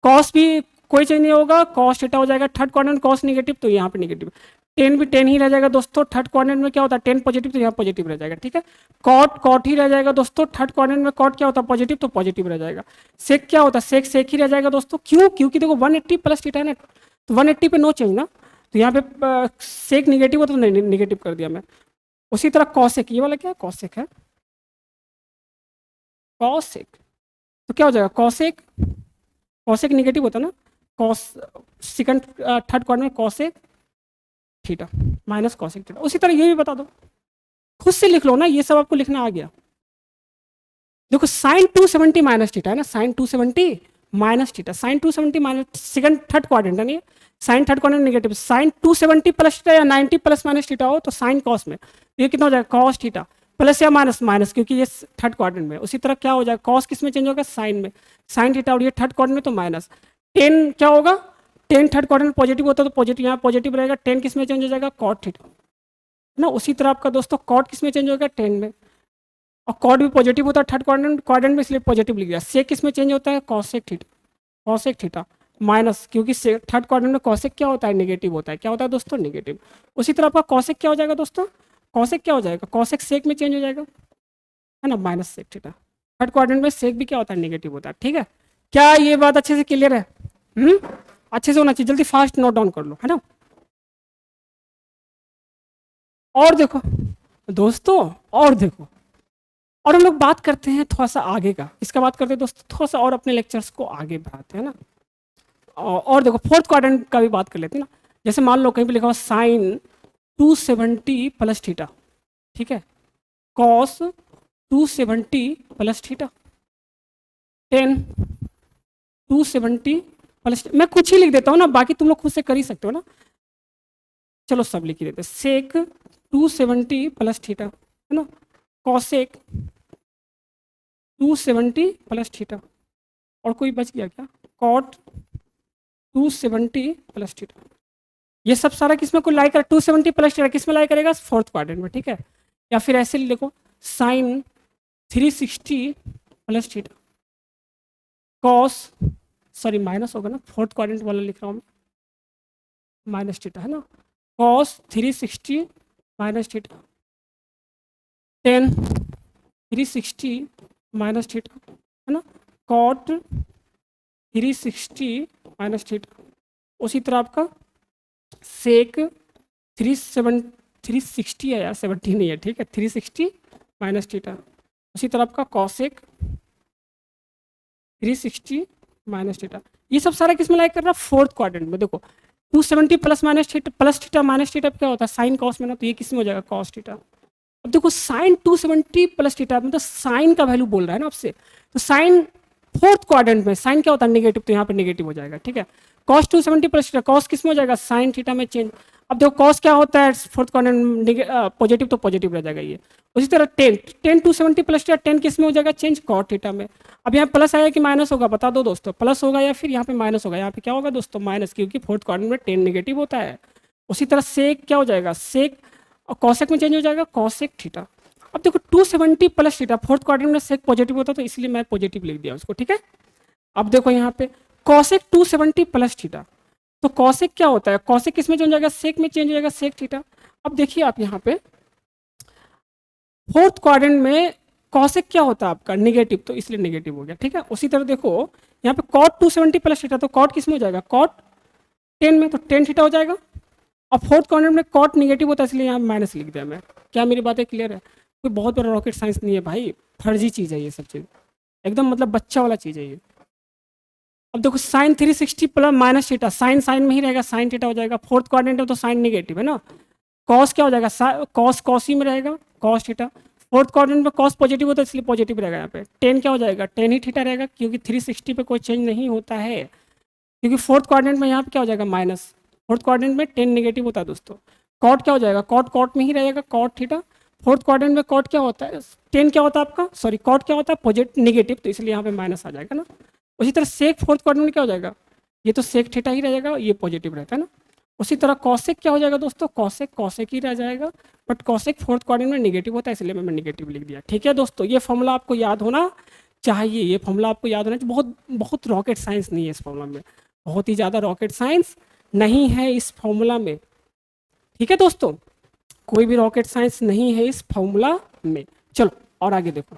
कॉस भी कोई चेंज नहीं होगा, कॉस थीटा हो जाएगा। थर्ड क्वाड्रेंट कॉस नेगेटिव तो यहाँ पे नेगेटिव। टेन भी टेन ही रह जाएगा दोस्तों। थर्ड क्वाड्रेंट में क्या होता है? टेन पॉजिटिव तो यहाँ पॉजिटिव रह जाएगा। ठीक है, कॉट कॉट ही रह जाएगा दोस्तों। थर्ड क्वाड्रेंट में कॉट क्या होता है? पॉजिटिव तो पॉजिटिव रह जाएगा। सेक क्या होता है? सेक सेक ही रह जाएगा दोस्तों। क्यों? क्योंकि देखो 180 प्लस थीटा है ना, तो 180 पे नो चेंज ना, तो यहाँ पे सेक निगेटिव होता तो निगेटिव कर दिया मैं। उसी तरह कॉसेक, ये वाला क्या है? कॉसेक है, कॉसेक तो क्या हो जाएगा? कॉसेक, कॉसेक निगेटिव होता ना, कॉस सेकंड थर्ड क्वाड्रेंट में cosec theta minus cosec theta. उसी तरह ये भी बता दो, खुद से लिख लो ना, ये सब आपको लिखना आ गया। देखो साइन 270 माइनस थीटा है ना, sine 270 minus theta, sine 270 minus second third quadrant है नहीं, sine third quadrant negative, sine 270 plus theta या 90 प्लस माइनस थीटा हो तो साइन कॉस में ये कितना हो जाएगा? कॉस थीटा प्लस या माइनस माइनस, क्योंकि ये थर्ड क्वाड्रेंट में। उसी तरह क्या हो जाएगा? कॉस किस में चेंज होगा? साइन में, साइन थीटा, और ये थर्ड क्वाड्रेंट में तो माइनस। टेन क्या होगा? टेन थर्ड क्वाड्रेंट पॉजिटिव होता है तो पॉजिटिव यहाँ पॉजिटिव रहेगा। टेन किस में चेंज हो जाएगा? कॉट थीटा ना। उसी तरह आपका दोस्तों कॉट किस में चेंज होगा? टेन में, और कॉट भी पॉजिटिव होता है थर्ड क्वाड्रेंट में, इसलिए पॉजिटिव लिख दिया। सेक किस में चेंज होता है? Cosec theta, cosec theta minus, क्योंकि थर्ड क्वाड्रेंट में कॉसेक क्या होता है? नेगेटिव होता है। क्या होता है दोस्तों? नेगेटिव। उसी तरह आपका कॉसेक क्या हो जाएगा दोस्तों? कॉसेक क्या हो जाएगा? कॉसेक सेक में चेंज हो जाएगा, है ना, minus sec theta. Third quadrant में सेक भी क्या होता है? नेगेटिव होता है। ठीक है, क्या ये बात अच्छे से क्लियर है? अच्छे से होना चाहिए, जल्दी फास्ट नोट डाउन कर लो, है ना। और देखो दोस्तों, और देखो, और हम लोग बात करते हैं थोड़ा सा आगे का, इसका बात करते हैं दोस्तों थोड़ा सा और अपने लेक्चर्स को आगे बढ़ाते हैं ना। और देखो फोर्थ क्वाड्रेंट का भी बात कर लेते हैं ना। जैसे मान लो कहीं पे लिखा हो साइन 270 प्लस थीटा, ठीक है, cos 270 plus theta, tan 270 plus, मैं कुछ ही लिख देता हूँ ना, बाकी तुम लोग खुद से कर ही सकते हो ना। चलो सब लिख ही देते, सेक 270 प्लस थीटा, है ना, कॉसेक 270 प्लस थीटा, और कोई बच गया क्या? Cot 270 plus theta. ये सब सारा किसमें को लाई कर? 270 प्लस थीटा किसमें लाई करेगा? फोर्थ क्वाड्रेंट में। ठीक है, या फिर ऐसे लिखो sine 360 plus theta, cos, sorry minus होगा ना, फोर्थ क्वाड्रेंट वाला लिख रहा हूँ मैं, माइनस थीटा, है ना, cos 360 minus theta, ten 360 minus theta, है ना, कॉट 360 माइनस थीटा। उसी तरह आपका सेक 360 है यार, 70 नहीं है, ठीक है, 360 माइनस थीटा। उसी तरह आपका कॉसेक 360 माइनस थीटा। ये सब सारा किस में लाइक कर रहा है? फोर्थ क्वाड्रेंट में। देखो 270 plus minus theta, plus theta minus theta क्या होता है? साइन कॉस में ना, तो ये किस में हो जाएगा? Cos theta. अब देखो साइन 270 प्लस थीटा मतलब साइन का वैल्यू बोल रहा है ना आपसे, तो साइन फोर्थ क्वाड्रेंट में साइन क्या होता है? नेगेटिव, तो यहाँ पे नेगेटिव हो जाएगा। ठीक है, कॉस 270 प्लस थीटा, कॉस किस में हो जाएगा? साइन थीटा में चेंज। अब देखो कॉस क्या होता है फोर्थ क्वाड्रेंट में? पॉजिटिव, तो पॉजिटिव रह जाएगा ये। उसी तरह टेन 270 प्लस थीटा, टेन किस में हो जाएगा? चेंज, कॉट थीटा में। अब यहाँ प्लस आएगा कि माइनस होगा? बता दो दोस्तों, प्लस होगा या फिर यहाँ पे माइनस होगा? यहाँ पे क्या होगा दोस्तों? माइनस, क्योंकि फोर्थ क्वाड्रेंट में टेन नेगेटिव होता है। उसी तरह सेक क्या हो जाएगा? सेक, और कॉसेक में चेंज हो जाएगा, कॉसेक थीटा। अब देखो 270 प्लस थीटा, फोर्थ क्वाड्रेंट में सेक पॉजिटिव होता है तो इसलिए मैं पॉजिटिव लिख दिया उसको। ठीक है, अब देखो यहाँ पे कॉसेक 270 प्लस थीटा, तो कॉसेक क्या होता है? कॉसेक किस में चेंज हो जाएगा? सेक में चेंज हो जाएगा, सेक थीटा। अब देखिए आप यहाँ पे फोर्थ क्वाड्रेंट में कॉसेक क्या होता है आपका? नेगेटिव, तो इसलिए नेगेटिव हो गया। ठीक है, उसी तरह देखो यहाँ पे कॉट 270 प्लस थीटा, तो कॉट किस में हो जाएगा? कॉट 10 में, तो 10 थीटा हो जाएगा। और फोर्थ क्वाड्रेंट में कॉट नेगेटिव होता है, इसलिए यहाँ माइनस लिख दिया मैं। क्या मेरी बातें क्लियर है? कोई बहुत बड़ा रॉकेट साइंस नहीं है भाई, फर्जी चीज़ है ये सब चीज़, एकदम मतलब बच्चा वाला चीज़ है ये। अब देखो sine 360 plus minus theta, sine sine में ही रहेगा, साइन थीटा हो जाएगा। फोर्थ क्वाड्रेंट है तो साइन नेगेटिव है ना, कॉस क्या हो जाएगा? कॉस कॉस ही में रहेगा, कॉस थीटा। फोर्थ क्वाड्रेंट में कॉस पॉजिटिव होता है इसलिए पॉजिटिव रहेगा। यहाँ पे टेन क्या हो जाएगा? टेन ही थीटा रहेगा, क्योंकि 360 पे कोई चेंज नहीं होता है। क्योंकि फोर्थ क्वाड्रेंट में यहाँ पे क्या हो जाएगा माइनस, फोर्थ क्वाड्रेंट में टेन नेगेटिव होता है दोस्तों। कॉट क्या हो जाएगा, कॉट कॉट में ही रहेगा, कॉट थीटा। फोर्थ क्वाड्रेंट में कॉट क्या होता है, टेन क्या होता है आपका, सॉरी कॉट क्या होता है पॉजिटिव नेगेटिव, तो इसलिए यहाँ पे माइनस आ जाएगा ना। उसी तरह सेक फोर्थ क्वाड्रेंट में क्या हो जाएगा, ये तो सेक थीटा ही रहेगा, ये पॉजिटिव रहता है ना। उसी तरह कॉसेक क्या हो जाएगा दोस्तों, कॉसेक कॉसेक ही रह जाएगा, बट कॉसेक फोर्थ क्वाड्रेंट में नेगेटिव होता है, इसलिए मैंने नेगेटिव लिख दिया। ठीक है दोस्तों, ये फॉर्मूला आपको याद होना चाहिए, ये फॉर्मूला आपको याद होना चाहिए। बहुत बहुत रॉकेट साइंस नहीं है इस फॉर्मूला में, बहुत ही ज़्यादा रॉकेट साइंस नहीं है इस फॉर्मूला में। ठीक है दोस्तों, कोई भी रॉकेट साइंस नहीं है इस फॉर्मूला में। चलो और आगे देखो,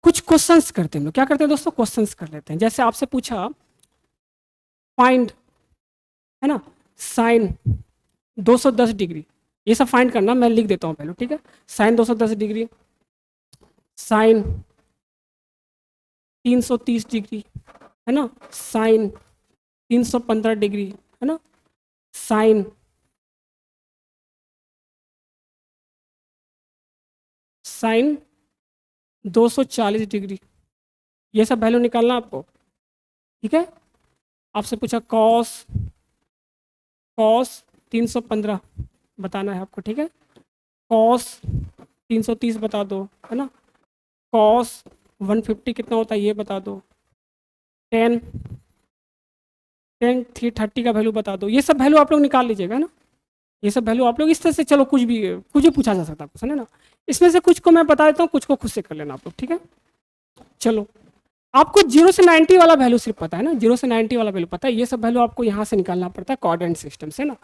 कुछ क्वेश्चंस करते हैं हम लोग। क्या करते हैं दोस्तों, क्वेश्चंस कर लेते हैं। जैसे आपसे पूछा फाइंड, है ना, साइन 210 डिग्री, ये सब फाइंड करना, मैं लिख देता हूँ पहले, ठीक है। साइन 210 डिग्री, साइन 330 डिग्री, है ना, साइन 315 डिग्री, है ना, साइन साइन 240 डिग्री, ये सब वैल्यू निकालना आपको। ठीक है, आपसे पूछा कॉस कॉस 315 बताना है आपको। ठीक है, कॉस 330 बता दो, है ना, कॉस 150 कितना होता है ये बता दो, टेन 330 का वैल्यू बता दो। ये सब वैल्यू आप लोग निकाल लीजिएगा ना, ये सब वैल्यू आप लोग इस तरह से, चलो कुछ भी पूछा जा सकता है आपको, है ना। इसमें से कुछ को मैं बता देता हूँ, कुछ को खुद से कर लेना आप लोग। ठीक है, चलो आपको 0 से 90 वाला वैल्यू सिर्फ पता है ना, 0 से 90 वाला वैल्यू पता है, ये सब वैल्यू आपको यहाँ से निकालना पड़ता है कोऑर्डिनेट सिस्टम से ना।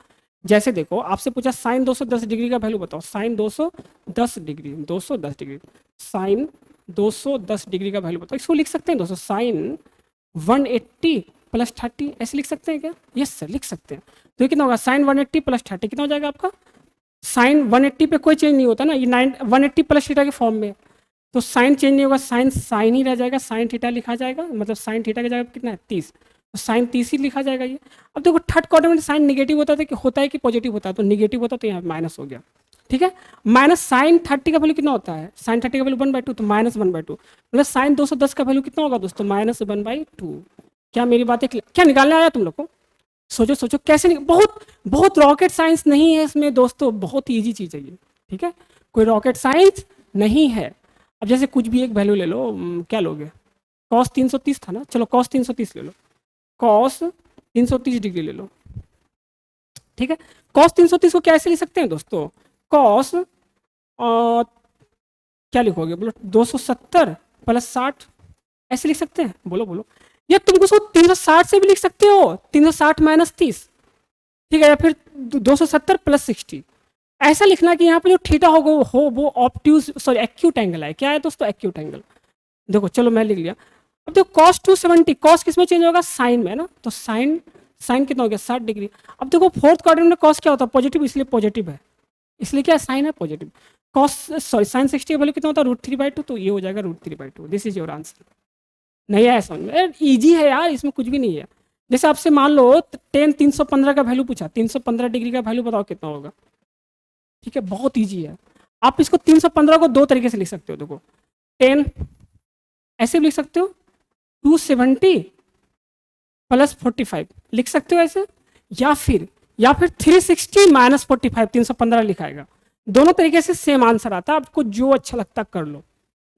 जैसे देखो आपसे पूछा साइन 210 डिग्री का वैल्यू बताओ, sine 210 degree, 210 degree, sine 210 degree का वैल्यू बताओ। इसको लिख सकते हैं दोस्तों, साइन 180 प्लस 30, ऐसे लिख सकते हैं क्या, यस सर लिख सकते हैं। तो ये कितना होगा, साइन 180 प्लस 30 कितना हो जाएगा आपका, साइन 180 पे कोई चेंज नहीं होता ना, ये 180 प्लस थीटा के फॉर्म में, तो साइन चेंज नहीं होगा, साइन साइन ही रह जाएगा, साइन थीटा लिखा जाएगा, मतलब साइन थीटा की जगह कितना है 30, तो साइन 30 ही लिखा जाएगा ये। अब देखो थर्ड क्वाड्रेंट में साइन निगेटिव होता है कि पॉजिटिव होता है, तो निगेटिव होता है तो यहाँ माइनस हो गया। ठीक है, माइनस साइन 30 का वैल्यू कितना होता है, साइन 30 का वैल्यू 1/2, तो माइनस 1/2, मतलब साइन 210 का वैल्यू कितना होगा दोस्तों, माइनस 1/2। क्या मेरी बातें क्या निकालने आया तुम लोग को, सोचो सोचो कैसे बहुत बहुत रॉकेट साइंस नहीं है इसमें दोस्तों, बहुत ईजी चीज़ है ये। ठीक है, कोई रॉकेट साइंस नहीं है। अब जैसे कुछ भी एक वैल्यू ले लो, क्या लोगे, कॉस 330 था ना, चलो कॉस 330 ले लो, कॉस 330 डिग्री ले लो। ठीक है, कॉस 330 को कैसे लिख सकते हैं दोस्तों, कॉस क्या लिखोगे बोलो, 270 प्लस 60, ऐसे लिख सकते हैं, बोलो बोलो, या तुमको उसको 360 से भी लिख सकते हो, 360 माइनस 30, ठीक है, या फिर 270 प्लस 60, ऐसा लिखना कि यहाँ पे जो थीटा होगा वो ऑब्ट्यूज सॉरी एक्यूट एंगल है। क्या है दोस्तों, एक्यूट एंगल। देखो चलो मैं लिख लिया। अब देखो कॉस 270, कॉस किस में चेंज होगा, साइन में ना, तो साइन साइन कितना हो गया 60 डिग्री। अब देखो फोर्थ क्वाड्रेंट में कॉस क्या होता है, पॉजिटिव, इसलिए पॉजिटिव है, इसलिए क्या साइन है पॉजिटिव। कॉस सॉरी साइन 60 का वैल्यू कितना होता है, √3/2, तो ये हो जाएगा √3/2। This is your answer. नहीं है समझ में, ईजी है यार, इसमें कुछ भी नहीं है। जैसे आपसे मान लो टेन 315 का वैल्यू पूछा, 315 डिग्री का वैल्यू बताओ कितना होगा। ठीक है, बहुत ईजी है। आप इसको 315 को दो तरीके से लिख सकते हो, देखो 10 ऐसे भी लिख सकते हो, 270 प्लस 45 लिख सकते हो ऐसे, या फिर 360 माइनस 45, 315 लिखाएगा। दोनों तरीके से सेम आंसर आता है, आपको जो अच्छा लगता कर लो,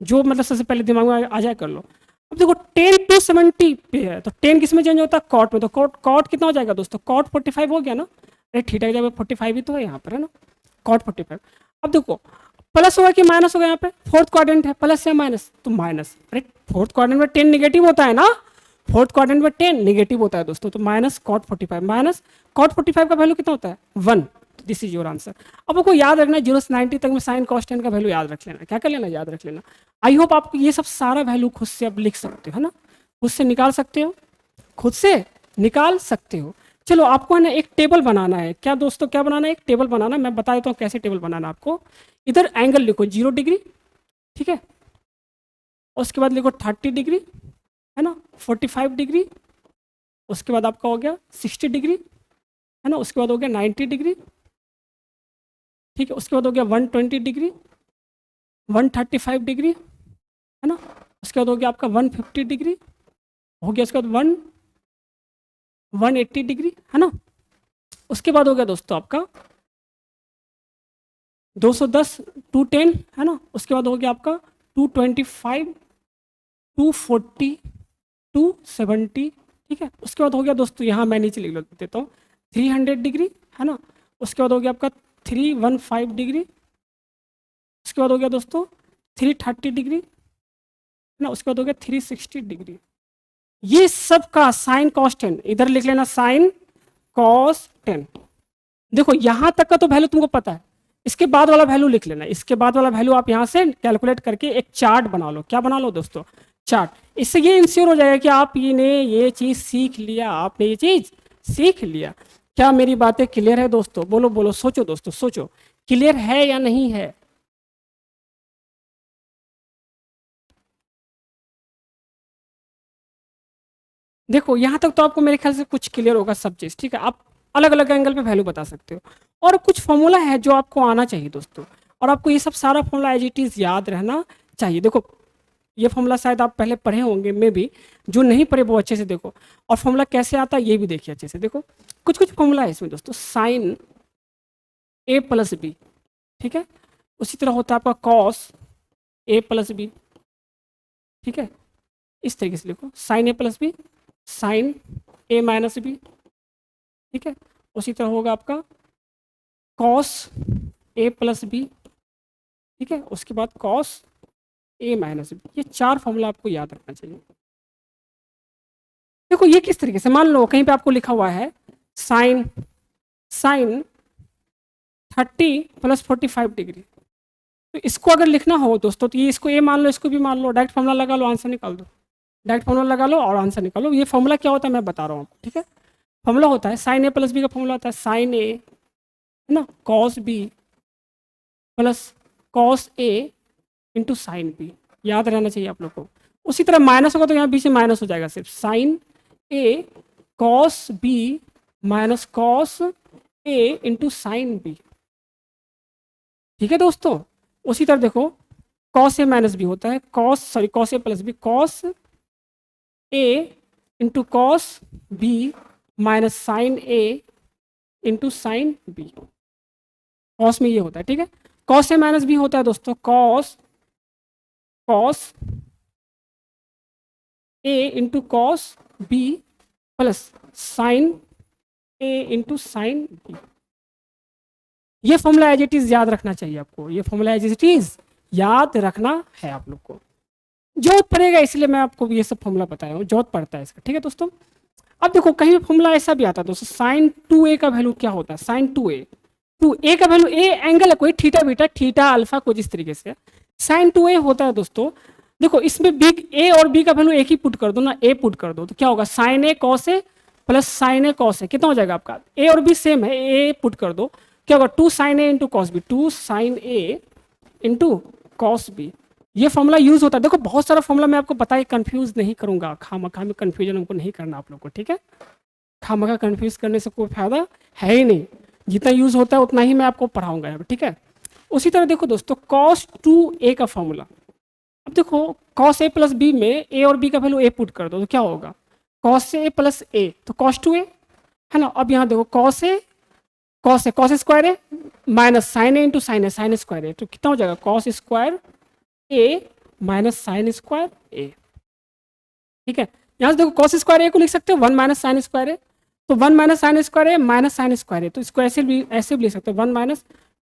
जो मतलब सबसे पहले दिमाग में आ जाए कर लो। अब देखो 10 270 पे है, तो 10 किस में चेंज होता है, कॉट में, तो कॉट कितना हो जाएगा दोस्तों, कॉट 45 हो गया ना, अरे थीटा की जगह 45 ही तो है यहाँ पर, है ना, कॉट 45। अब देखो प्लस होगा कि माइनस होगा, यहाँ पे फोर्थ क्वाड्रेंट है, प्लस या माइनस, तो माइनस, अरे फोर्थ क्वाड्रेंट में 10 नेगेटिव होता है ना, फोर्थ क्वाड्रेंट में 10 नेगेटिव होता है दोस्तों, तो माइनस कॉट 45, माइनस कॉट 45 का वैल्यू कितना होता है 1, दिस इज योर आंसर। अब आपको याद रखना है 0 से 90 तक में साइन कॉस टेन का वैल्यू याद रख लेना, क्या कर लेना, याद रख लेना। आई होप आपको ये सब सारा वैल्यू खुद से अब लिख सकते हो, है ना, खुद से निकाल सकते हो, खुद से निकाल सकते हो। चलो आपको है ना एक टेबल बनाना है, क्या दोस्तों क्या बनाना है, एक टेबल बनाना, मैं बता देता हूँ कैसे टेबल बनाना आपको। इधर एंगल लिखो 0 डिग्री, ठीक है, उसके बाद लिखो 30 डिग्री, है ना, 45 डिग्री, उसके बाद आपका हो गया 60 डिग्री, है ना, उसके बाद हो गया 90 डिग्री, ठीक है, उसके बाद हो गया 120 डिग्री, 135 डिग्री, है ना, उसके बाद हो गया आपका 150 डिग्री, हो गया। उसके बाद 180 डिग्री, है ना। उसके बाद हो गया दोस्तों आपका 210, 210, है ना। उसके बाद हो गया आपका 225, 240, 270, ठीक है। उसके बाद हो गया दोस्तों, यहाँ मैं नीचे लिख देता हूँ 300 डिग्री, है ना। उसके बाद हो गया आपका 315 डिग्री। उसके बाद हो गया दोस्तों 330 डिग्री, है ना। उसके बाद हो गया 360 डिग्री। ये सब का साइन कॉस 10, इधर लिख लेना साइन कॉस 10। देखो यहाँ तक का तो वैल्यू तुमको पता है, इसके बाद वाला वैल्यू लिख लेना। इसके बाद वाला वैल्यू आप यहाँ से कैलकुलेट करके एक चार्ट बना लो। क्या बना लो दोस्तों? चार्ट। इससे ये इंश्योर हो जाएगा कि आपने ये चीज सीख लिया, आपने ये चीज सीख लिया। क्या मेरी बातें क्लियर है दोस्तों? बोलो बोलो, सोचो दोस्तों, सोचो, क्लियर है या नहीं है? देखो यहाँ तक तो आपको मेरे ख्याल से कुछ क्लियर होगा सब चीज़, ठीक है। आप अलग अलग एंगल पे वैल्यू बता सकते हो। और कुछ फॉर्मूला है जो आपको आना चाहिए दोस्तों, और आपको ये सब सारा फॉर्मूला एज इट इज़ याद रहना चाहिए। देखो ये फॉर्मूला शायद आप पहले पढ़े होंगे, मे भी जो नहीं पढ़े वो अच्छे से देखो। और फॉर्मूला कैसे आता है ये भी देखिए अच्छे से। देखो कुछ कुछ फॉर्मूला है इसमें दोस्तों, साइन ए प्लस बी, ठीक है। उसी तरह होता है आपका कॉस ए प्लस बी, ठीक है। इस तरीके से लिखो, साइन ए प्लस बी, साइन ए माइनस बी, ठीक है। उसी तरह होगा आपका कॉस ए प्लस बी, ठीक है। उसके बाद कॉस ए माइनस बी। ये चार फॉर्मूला आपको याद रखना चाहिए। देखो ये किस तरीके से, मान लो कहीं पे आपको लिखा हुआ है साइन 30 प्लस 45 डिग्री, तो इसको अगर लिखना हो दोस्तों तो ये इसको ए मान लो, इसको भी मान लो, डायरेक्ट फॉर्मूला लगा लो, आंसर निकाल दो। डायरेक्ट फॉर्मूला लगा लो और आंसर निकालो। ये फॉर्मूला क्या होता है मैं बता रहा हूँ, ठीक है। फॉर्मूला होता है साइन ए प्लस बी का फॉर्मूला होता है साइन ए, है ना, cos B plus cos A into sine B. याद रहना चाहिए आप लोग को। उसी तरह माइनस होगा तो यहाँ बीच में माइनस हो जाएगा, सिर्फ sign A cos B minus cos A into sine B, ठीक है दोस्तों। उसी तरह देखो कॉस ए माइनस बी होता है cos A plus B, cos A into cos B minus sine A into sine B. Cos में ये होता है, ठीक है। कॉस ए माइनस बी होता है दोस्तों cos A into cos B plus sine A into sine B. ये फॉर्मूला एज इट इज याद रखना चाहिए आपको। ये फॉर्मूला एज इट इज याद रखना है आप लोग को। जरूरत पड़ेगा इसलिए मैं आपको ये सब फॉर्मूला बताया हूँ, जरूरत पड़ता है इसका, ठीक है दोस्तों। अब देखो कहीं भी फॉर्मूला ऐसा भी आता है दोस्तों, साइन 2a का वैल्यू क्या होता है? साइन 2a का वैल्यू, ए एंगल है कोई, थीटा बीटा थीटा अल्फा कुछ इस तरीके से साइन 2a होता है दोस्तों। देखो इसमें बी ए और बी का वैल्यू एक ही पुट कर दो ना, ए पुट कर दो तो क्या होगा, sign A cos A plus sine A cos A, कितना हो जाएगा आपका? ए और बी सेम है, ए पुट कर दो, क्या होगा 2 sign A into cos B, 2 sign A into cos B. ये फॉर्मूला यूज होता है। देखो बहुत सारा फॉर्मूला मैं आपको बताइए, कंफ्यूज नहीं करूंगा, खामखा में कंफ्यूजन हमको नहीं करना आप लोग को, ठीक है। खामखा कंफ्यूज करने से कोई फायदा है ही नहीं, जितना यूज होता है उतना ही मैं आपको पढ़ाऊंगा यहाँ पे, ठीक है। उसी तरह देखो दोस्तों कॉस 2a का फॉर्मूला, अब देखो कॉस ए प्लस बी में ए और बी का वैल्यू ए पुट कर दो तो क्या होगा, कॉस ए प्लस ए तो कॉस 2a, है ना। अब यहाँ देखो cos square A minus sine A into sign A, sine square ए, तो कितना हो जाएगा कॉस स्क्वायर ए माइनस साइन स्क्वायर ए, ठीक है। यहाँ से देखो कॉस स्क्वायर ए को लिख सकते हो 1 माइनस साइन स्क्वायर ए, तो 1 माइनस साइन स्क्वायर ए माइनस साइन स्क्वायर ए, तो इसको ऐसे भी लिख सकते हो 1 माइनस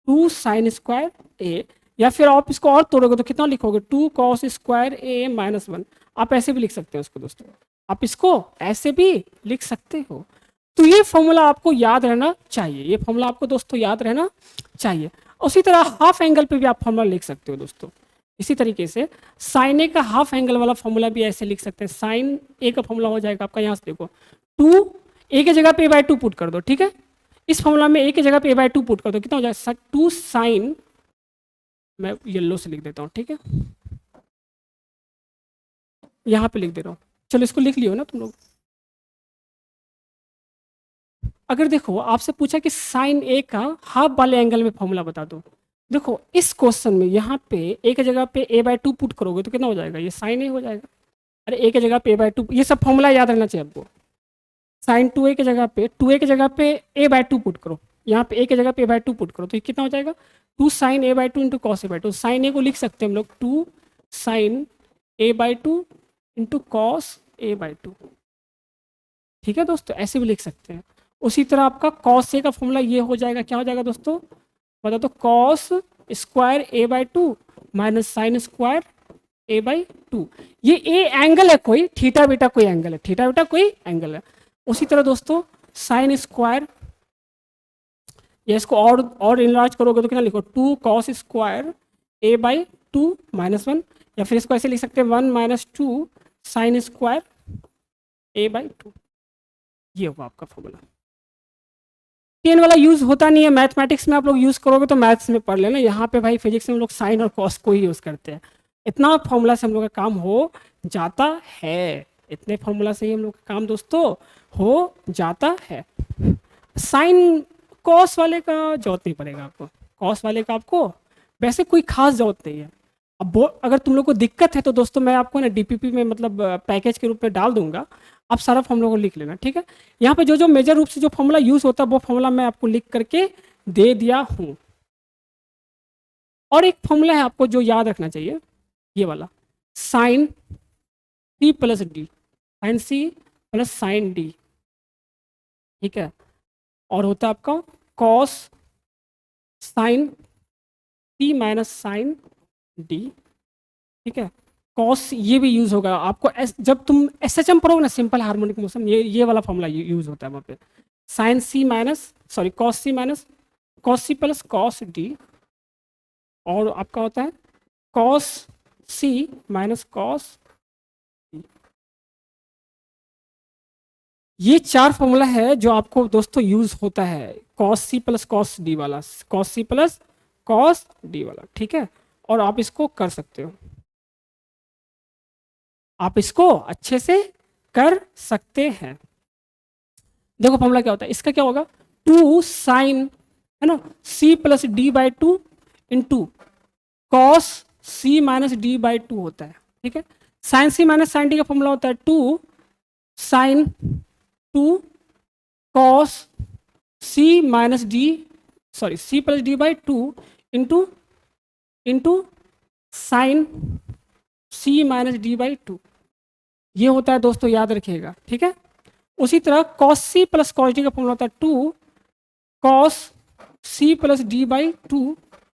2 साइन स्क्वायर ए, या फिर आप इसको और तोड़ोगे तो कितना लिखोगे 2 कॉस स्क्वायर ए माइनस 1। आप ऐसे भी लिख सकते हो इसको दोस्तों, आप इसको ऐसे भी लिख सकते हो। तो ये फॉर्मूला आपको याद रहना चाहिए, ये फॉर्मूला आपको दोस्तों याद रहना चाहिए। उसी तरह हाफ एंगल पे भी आप फॉर्मूला लिख सकते हो दोस्तों। इसी तरीके से साइन ए का हाफ एंगल वाला फॉर्मूला भी ऐसे लिख सकते हैं, साइन ए का फॉर्मूला हो जाएगा आपका, यहाँ से देखो 2 ए की जगह पे a/2 पुट कर दो, ठीक है। इस फॉर्मूला में ए की जगह पे a/2 पुट कर दो, कितना हो जाएगा 2 साइन, मैं येलो से लिख देता हूँ, ठीक है, यहाँ पे लिख दे रहा हूँ, चलो इसको लिख लियो ना तुम लोग। अगर देखो आपसे पूछा कि साइन ए का हाफ वाले एंगल में फॉर्मूला बता दो, देखो इस क्वेश्चन में यहाँ पे ए की जगह पे a/2 पुट करोगे तो कितना हो जाएगा, ये साइन ए हो जाएगा, अरे ए की जगह पे A/2, ये सब फॉर्मूला याद रहना चाहिए आपको। साइन 2a की जगह पे 2a की जगह पे A/2 पुट करो, यहाँ पे a की जगह पे A/2 पुट करो, तो ये कितना हो जाएगा 2 sine A/2 into cos A/2। Sine A को लिख सकते हैं हम लोग 2 sine A/2 into cos A/2। ठीक है दोस्तों, ऐसे भी लिख सकते हैं। उसी तरह आपका कॉस ए का फॉर्मूला ये हो जाएगा, क्या हो जाएगा दोस्तों बता दो, cos square A/2 minus sine square A/2। ये ए एंगल है कोई, थीटा बीटा कोई एंगल है, थीटा बीटा कोई एंगल है। उसी तरह दोस्तों साइन स्क्वायर, या इसको और इनलार्ज करोगे तो कितना लिखो 2 कॉस स्क्वायर A/2 माइनस 1, या फिर इसको ऐसे लिख सकते हैं 1 माइनस 2 साइन स्क्वायर A/2। ये होगा आपका फॉर्मूला। टेन वाला यूज होता नहीं है मैथमेटिक्स में, आप लोग यूज करोगे तो मैथ्स में पढ़ लेना। यहाँ पे भाई फिजिक्स में हम लोग साइन और कॉस को ही यूज करते हैं। इतना फॉर्मूला से हम लोग का काम हो जाता है, इतने फॉर्मूला से ही हम लोग का काम दोस्तों हो जाता है। साइन कॉस वाले का जरूरत नहीं पड़ेगा आपको, कॉस वाले का आपको वैसे कोई खास जरूरत नहीं है। अब अगर तुम लोग को दिक्कत है तो दोस्तों मैं आपको ना डीपीपी में मतलब पैकेज के रूप में डाल दूंगा, आप सारा फॉर्मूला को लिख लेना। ठीक है, यहाँ पे जो जो मेजर रूप से जो फॉर्मूला यूज होता है वो फॉर्मूला मैं आपको लिख करके दे दिया हूँ। और एक फॉर्मूला है आपको जो याद रखना चाहिए, ये वाला sine C plus D, sine C plus sine D. ठीक है, और होता है आपका cos sine C minus sine D. ठीक है, कॉस ये भी यूज होगा आपको जब तुम SHM पढ़ोगे ना, सिंपल हार्मोनिक मोशन, ये वाला फॉर्मूला यूज होता है वहाँ पे। Sine C minus sorry cos C minus cos C plus cos D, और आपका होता है कॉस C माइनस कॉस। ये 4 फॉर्मूला है जो आपको दोस्तों यूज होता है, cos C plus cos D वाला, cos C plus cos D वाला। ठीक है, और आप इसको कर सकते हो, आप इसको अच्छे से कर सकते हैं। देखो फॉर्मूला क्या होता है, इसका क्या होगा 2 साइन है ना C plus D/2 into cos C minus D/2 होता है। ठीक है, sine C minus sine D का फॉर्मूला होता है 2 sine 2 cos C minus D sorry C plus D/2 into into sine C minus D/2। ये होता है दोस्तों, याद रखिएगा। ठीक है, उसी तरह cos C plus cos D का फॉर्मूला होता है 2 cos C plus D/2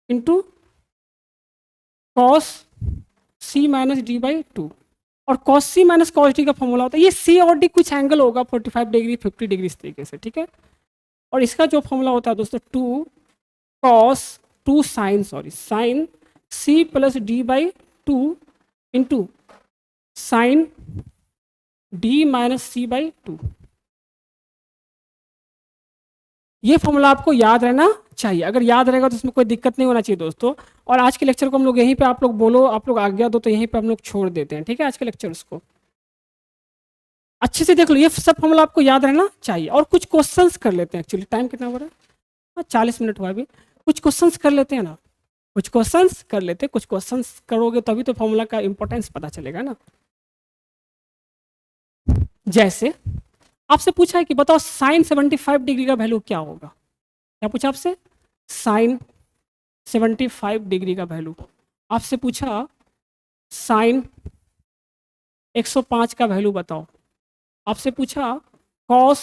into cos C minus D/2। और cos C minus cos D का फॉर्मूला होता है, ये C और D कुछ एंगल होगा 45 डिग्री 50 डिग्री इस तरीके से। ठीक है, और इसका जो फॉर्मूला होता है दोस्तों 2 cos 2 sine sine C plus D/2 into sine D minus C/2। ये फॉर्मूला आपको याद रहना चाहिए, अगर याद रहेगा तो इसमें कोई दिक्कत नहीं होना चाहिए दोस्तों। और आज के लेक्चर को हम लोग यहीं पे, आप लोग बोलो, आप लोग आज्ञा दो तो यहीं पे हम लोग छोड़ देते हैं। ठीक है, आज के लेक्चर्स को अच्छे से देख लो, ये सब फॉर्मूला आपको याद रहना चाहिए। और कुछ क्वेश्चंस कर लेते हैं, एक्चुअली टाइम कितना हो रहा है, हाँ 40 मिनट हुआ अभी। कुछ क्वेश्चंस कर लेते हैं ना, कुछ क्वेश्चंस कर लेते हैं, कुछ क्वेश्चंस करोगे तभी तो फॉर्मूला का इंपॉर्टेंस पता चलेगा ना। जैसे आपसे पूछा है कि बताओ साइन 75 डिग्री का वैल्यू क्या होगा, क्या पूछा आपसे, साइन 75 डिग्री का वैल्यू। आपसे पूछा साइन 105 का वैल्यू बताओ, आपसे पूछा कॉस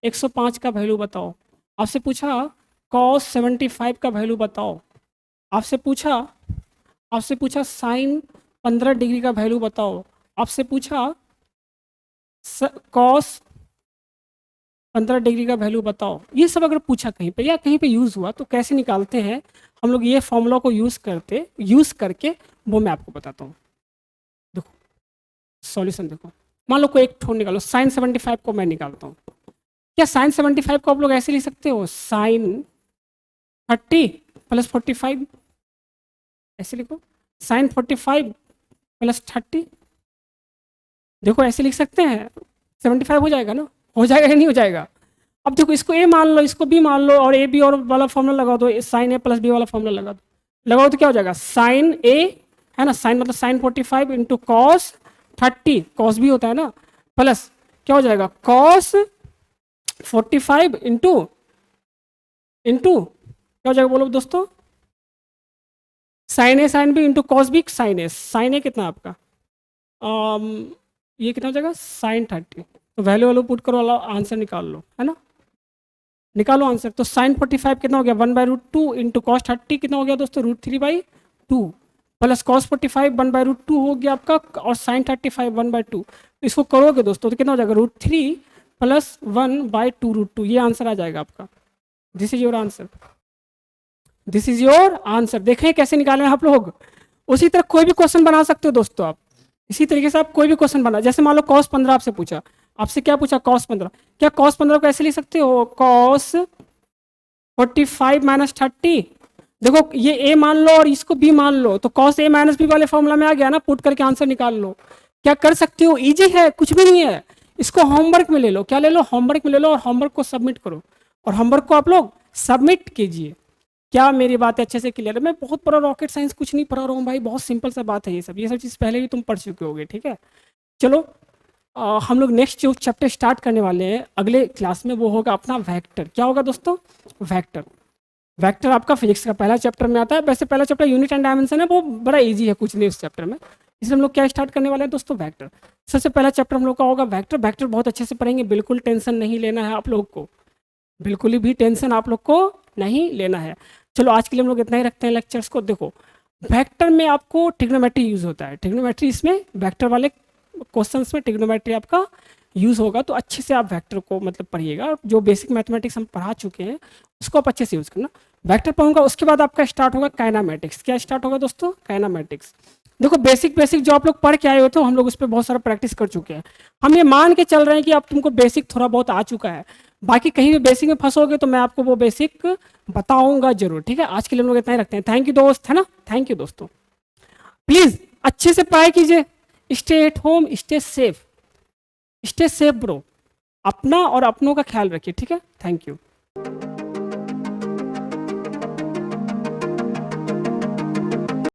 105 का वैल्यू बताओ, आपसे पूछा कॉस 75 का वैल्यू बताओ, आपसे पूछा साइन 15 डिग्री का वैल्यू बताओ, आपसे पूछा कॉस 15 डिग्री का वैल्यू बताओ। ये सब अगर पूछा कहीं पे या कहीं पे यूज़ हुआ तो कैसे निकालते हैं हम लोग, ये फॉर्मूला को यूज़ करके वो मैं आपको बताता हूँ। देखो सॉल्यूशन देखो, मान लो कोई एक ठोड़ निकालो, साइन 75 को मैं निकालता हूँ। क्या साइन 75 को आप लोग ऐसे लिख सकते हो, साइन 30 प्लस 45, ऐसे लिखो साइन 45 प्लस 30। देखो ऐसे लिख सकते हैं, 75 हो जाएगा ना, हो जाएगा या नहीं हो जाएगा। अब देखो इसको ए मान लो, इसको बी मान लो, और ए बी और वाला फॉर्मूला लगा दो, साइन ए प्लस बी वाला फॉर्मूला लगाओ तो क्या हो जाएगा, साइन ए है ना, साइन मतलब साइन 45 इंटू कॉस 30 कॉस भी होता है ना, प्लस क्या हो जाएगा कॉस 45 इंटू क्या हो जाएगा बोलो दोस्तों, sine A sine B into cos B sine A. Sine A कितना आपका ये कितना हो जाएगा साइन 30। तो वैल्यू पुट करो, आंसर निकाल लो, है ना, निकालो आंसर। तो साइन 45 कितना हो गया 1/√2 इंटू कॉस 30 कितना हो गया दोस्तों √3/2 प्लस कॉस 45 1/√2 हो गया आपका, और साइन 35 1/2। तो इसको करोगे दोस्तों तो कितना हो जाएगा √3 प्लस 1/2√2, ये आंसर आ जाएगा आपका। This is your answer, this is your answer. देखें कैसे निकाले आप लोग। उसी तरह कोई भी क्वेश्चन बना सकते हो दोस्तों आप, इसी तरीके से आप कोई भी क्वेश्चन बना, जैसे मान लो cos 15 आपसे पूछा, आपसे क्या पूछा cos 15, क्या cos 15 को ऐसे लिख सकते हो cos 45 माइनस 30। देखो ये a मान लो और इसको b मान लो, तो cos a माइनस b वाले फॉर्मूला में आ गया ना, पुट करके आंसर निकाल लो। क्या कर सकते हो, इजी है, कुछ भी नहीं है। इसको होमवर्क में ले लो, क्या ले लो होमवर्क में ले लो, और होमवर्क को सबमिट करो, और होमवर्क को आप लोग सबमिट कीजिए। क्या मेरी बात अच्छे से क्लियर है? मैं बहुत बड़ा रॉकेट साइंस कुछ नहीं पढ़ा रहा हूँ भाई, बहुत सिंपल सा बात है ये सब चीज़ पहले भी तुम पढ़ चुके होगे, ठीक है। चलो हम लोग नेक्स्ट जो चैप्टर स्टार्ट करने वाले हैं अगले क्लास में, वो होगा अपना वेक्टर। क्या होगा दोस्तों वेक्टर। वेक्टर आपका फिजिक्स का पहला चैप्टर में आता है। वैसे पहला चैप्टर यूनिट एंड डायमेंशन है, वो बड़ा ईजी है, कुछ नहीं उस चैप्टर में। इसलिए हम लोग क्या स्टार्ट करने वाले हैं दोस्तों वेक्टर। सबसे पहला चैप्टर हम लोग का होगा वेक्टर। वेक्टर बहुत अच्छे से पढ़ेंगे, बिल्कुल टेंशन नहीं लेना है आप लोग को, बिल्कुल भी टेंशन आप लोग को नहीं लेना है। चलो आज के लिए हम लोग इतना ही रखते हैं लेक्चर्स को। देखो वेक्टर में आपको ट्रिग्नोमेट्री यूज होता है, ट्रिग्नोमेट्री इसमें वेक्टर वाले क्वेश्चंस में ट्रिग्नोमेट्री आपका यूज होगा, तो अच्छे से आप वेक्टर को मतलब पढ़िएगा। जो बेसिक मैथमेटिक्स हम पढ़ा चुके हैं उसको आप अच्छे से यूज करना। वेक्टर पढ़ूंगा, उसके बाद आपका स्टार्ट होगा काइनामेटिक्स। क्या स्टार्ट होगा दोस्तों काइनामेटिक्स। देखो बेसिक जो आप लोग पढ़ के आए हो तो हम लोग उस पर बहुत सारा प्रैक्टिस कर चुके हैं। हम ये मान के चल रहे हैं कि अब तुमको बेसिक थोड़ा बहुत आ चुका है, बाकी कहीं भी बेसिक में फंसोगे तो मैं आपको वो बेसिक बताऊंगा जरूर, ठीक है। आज के लिए हम लोग इतना ही रखते हैं। थैंक यू दोस्त, है ना, थैंक यू दोस्तों। प्लीज अच्छे से पढ़ाई कीजिए, stay at home, stay safe bro. अपना और अपनों का ख्याल रखिए, ठीक है। Thank you.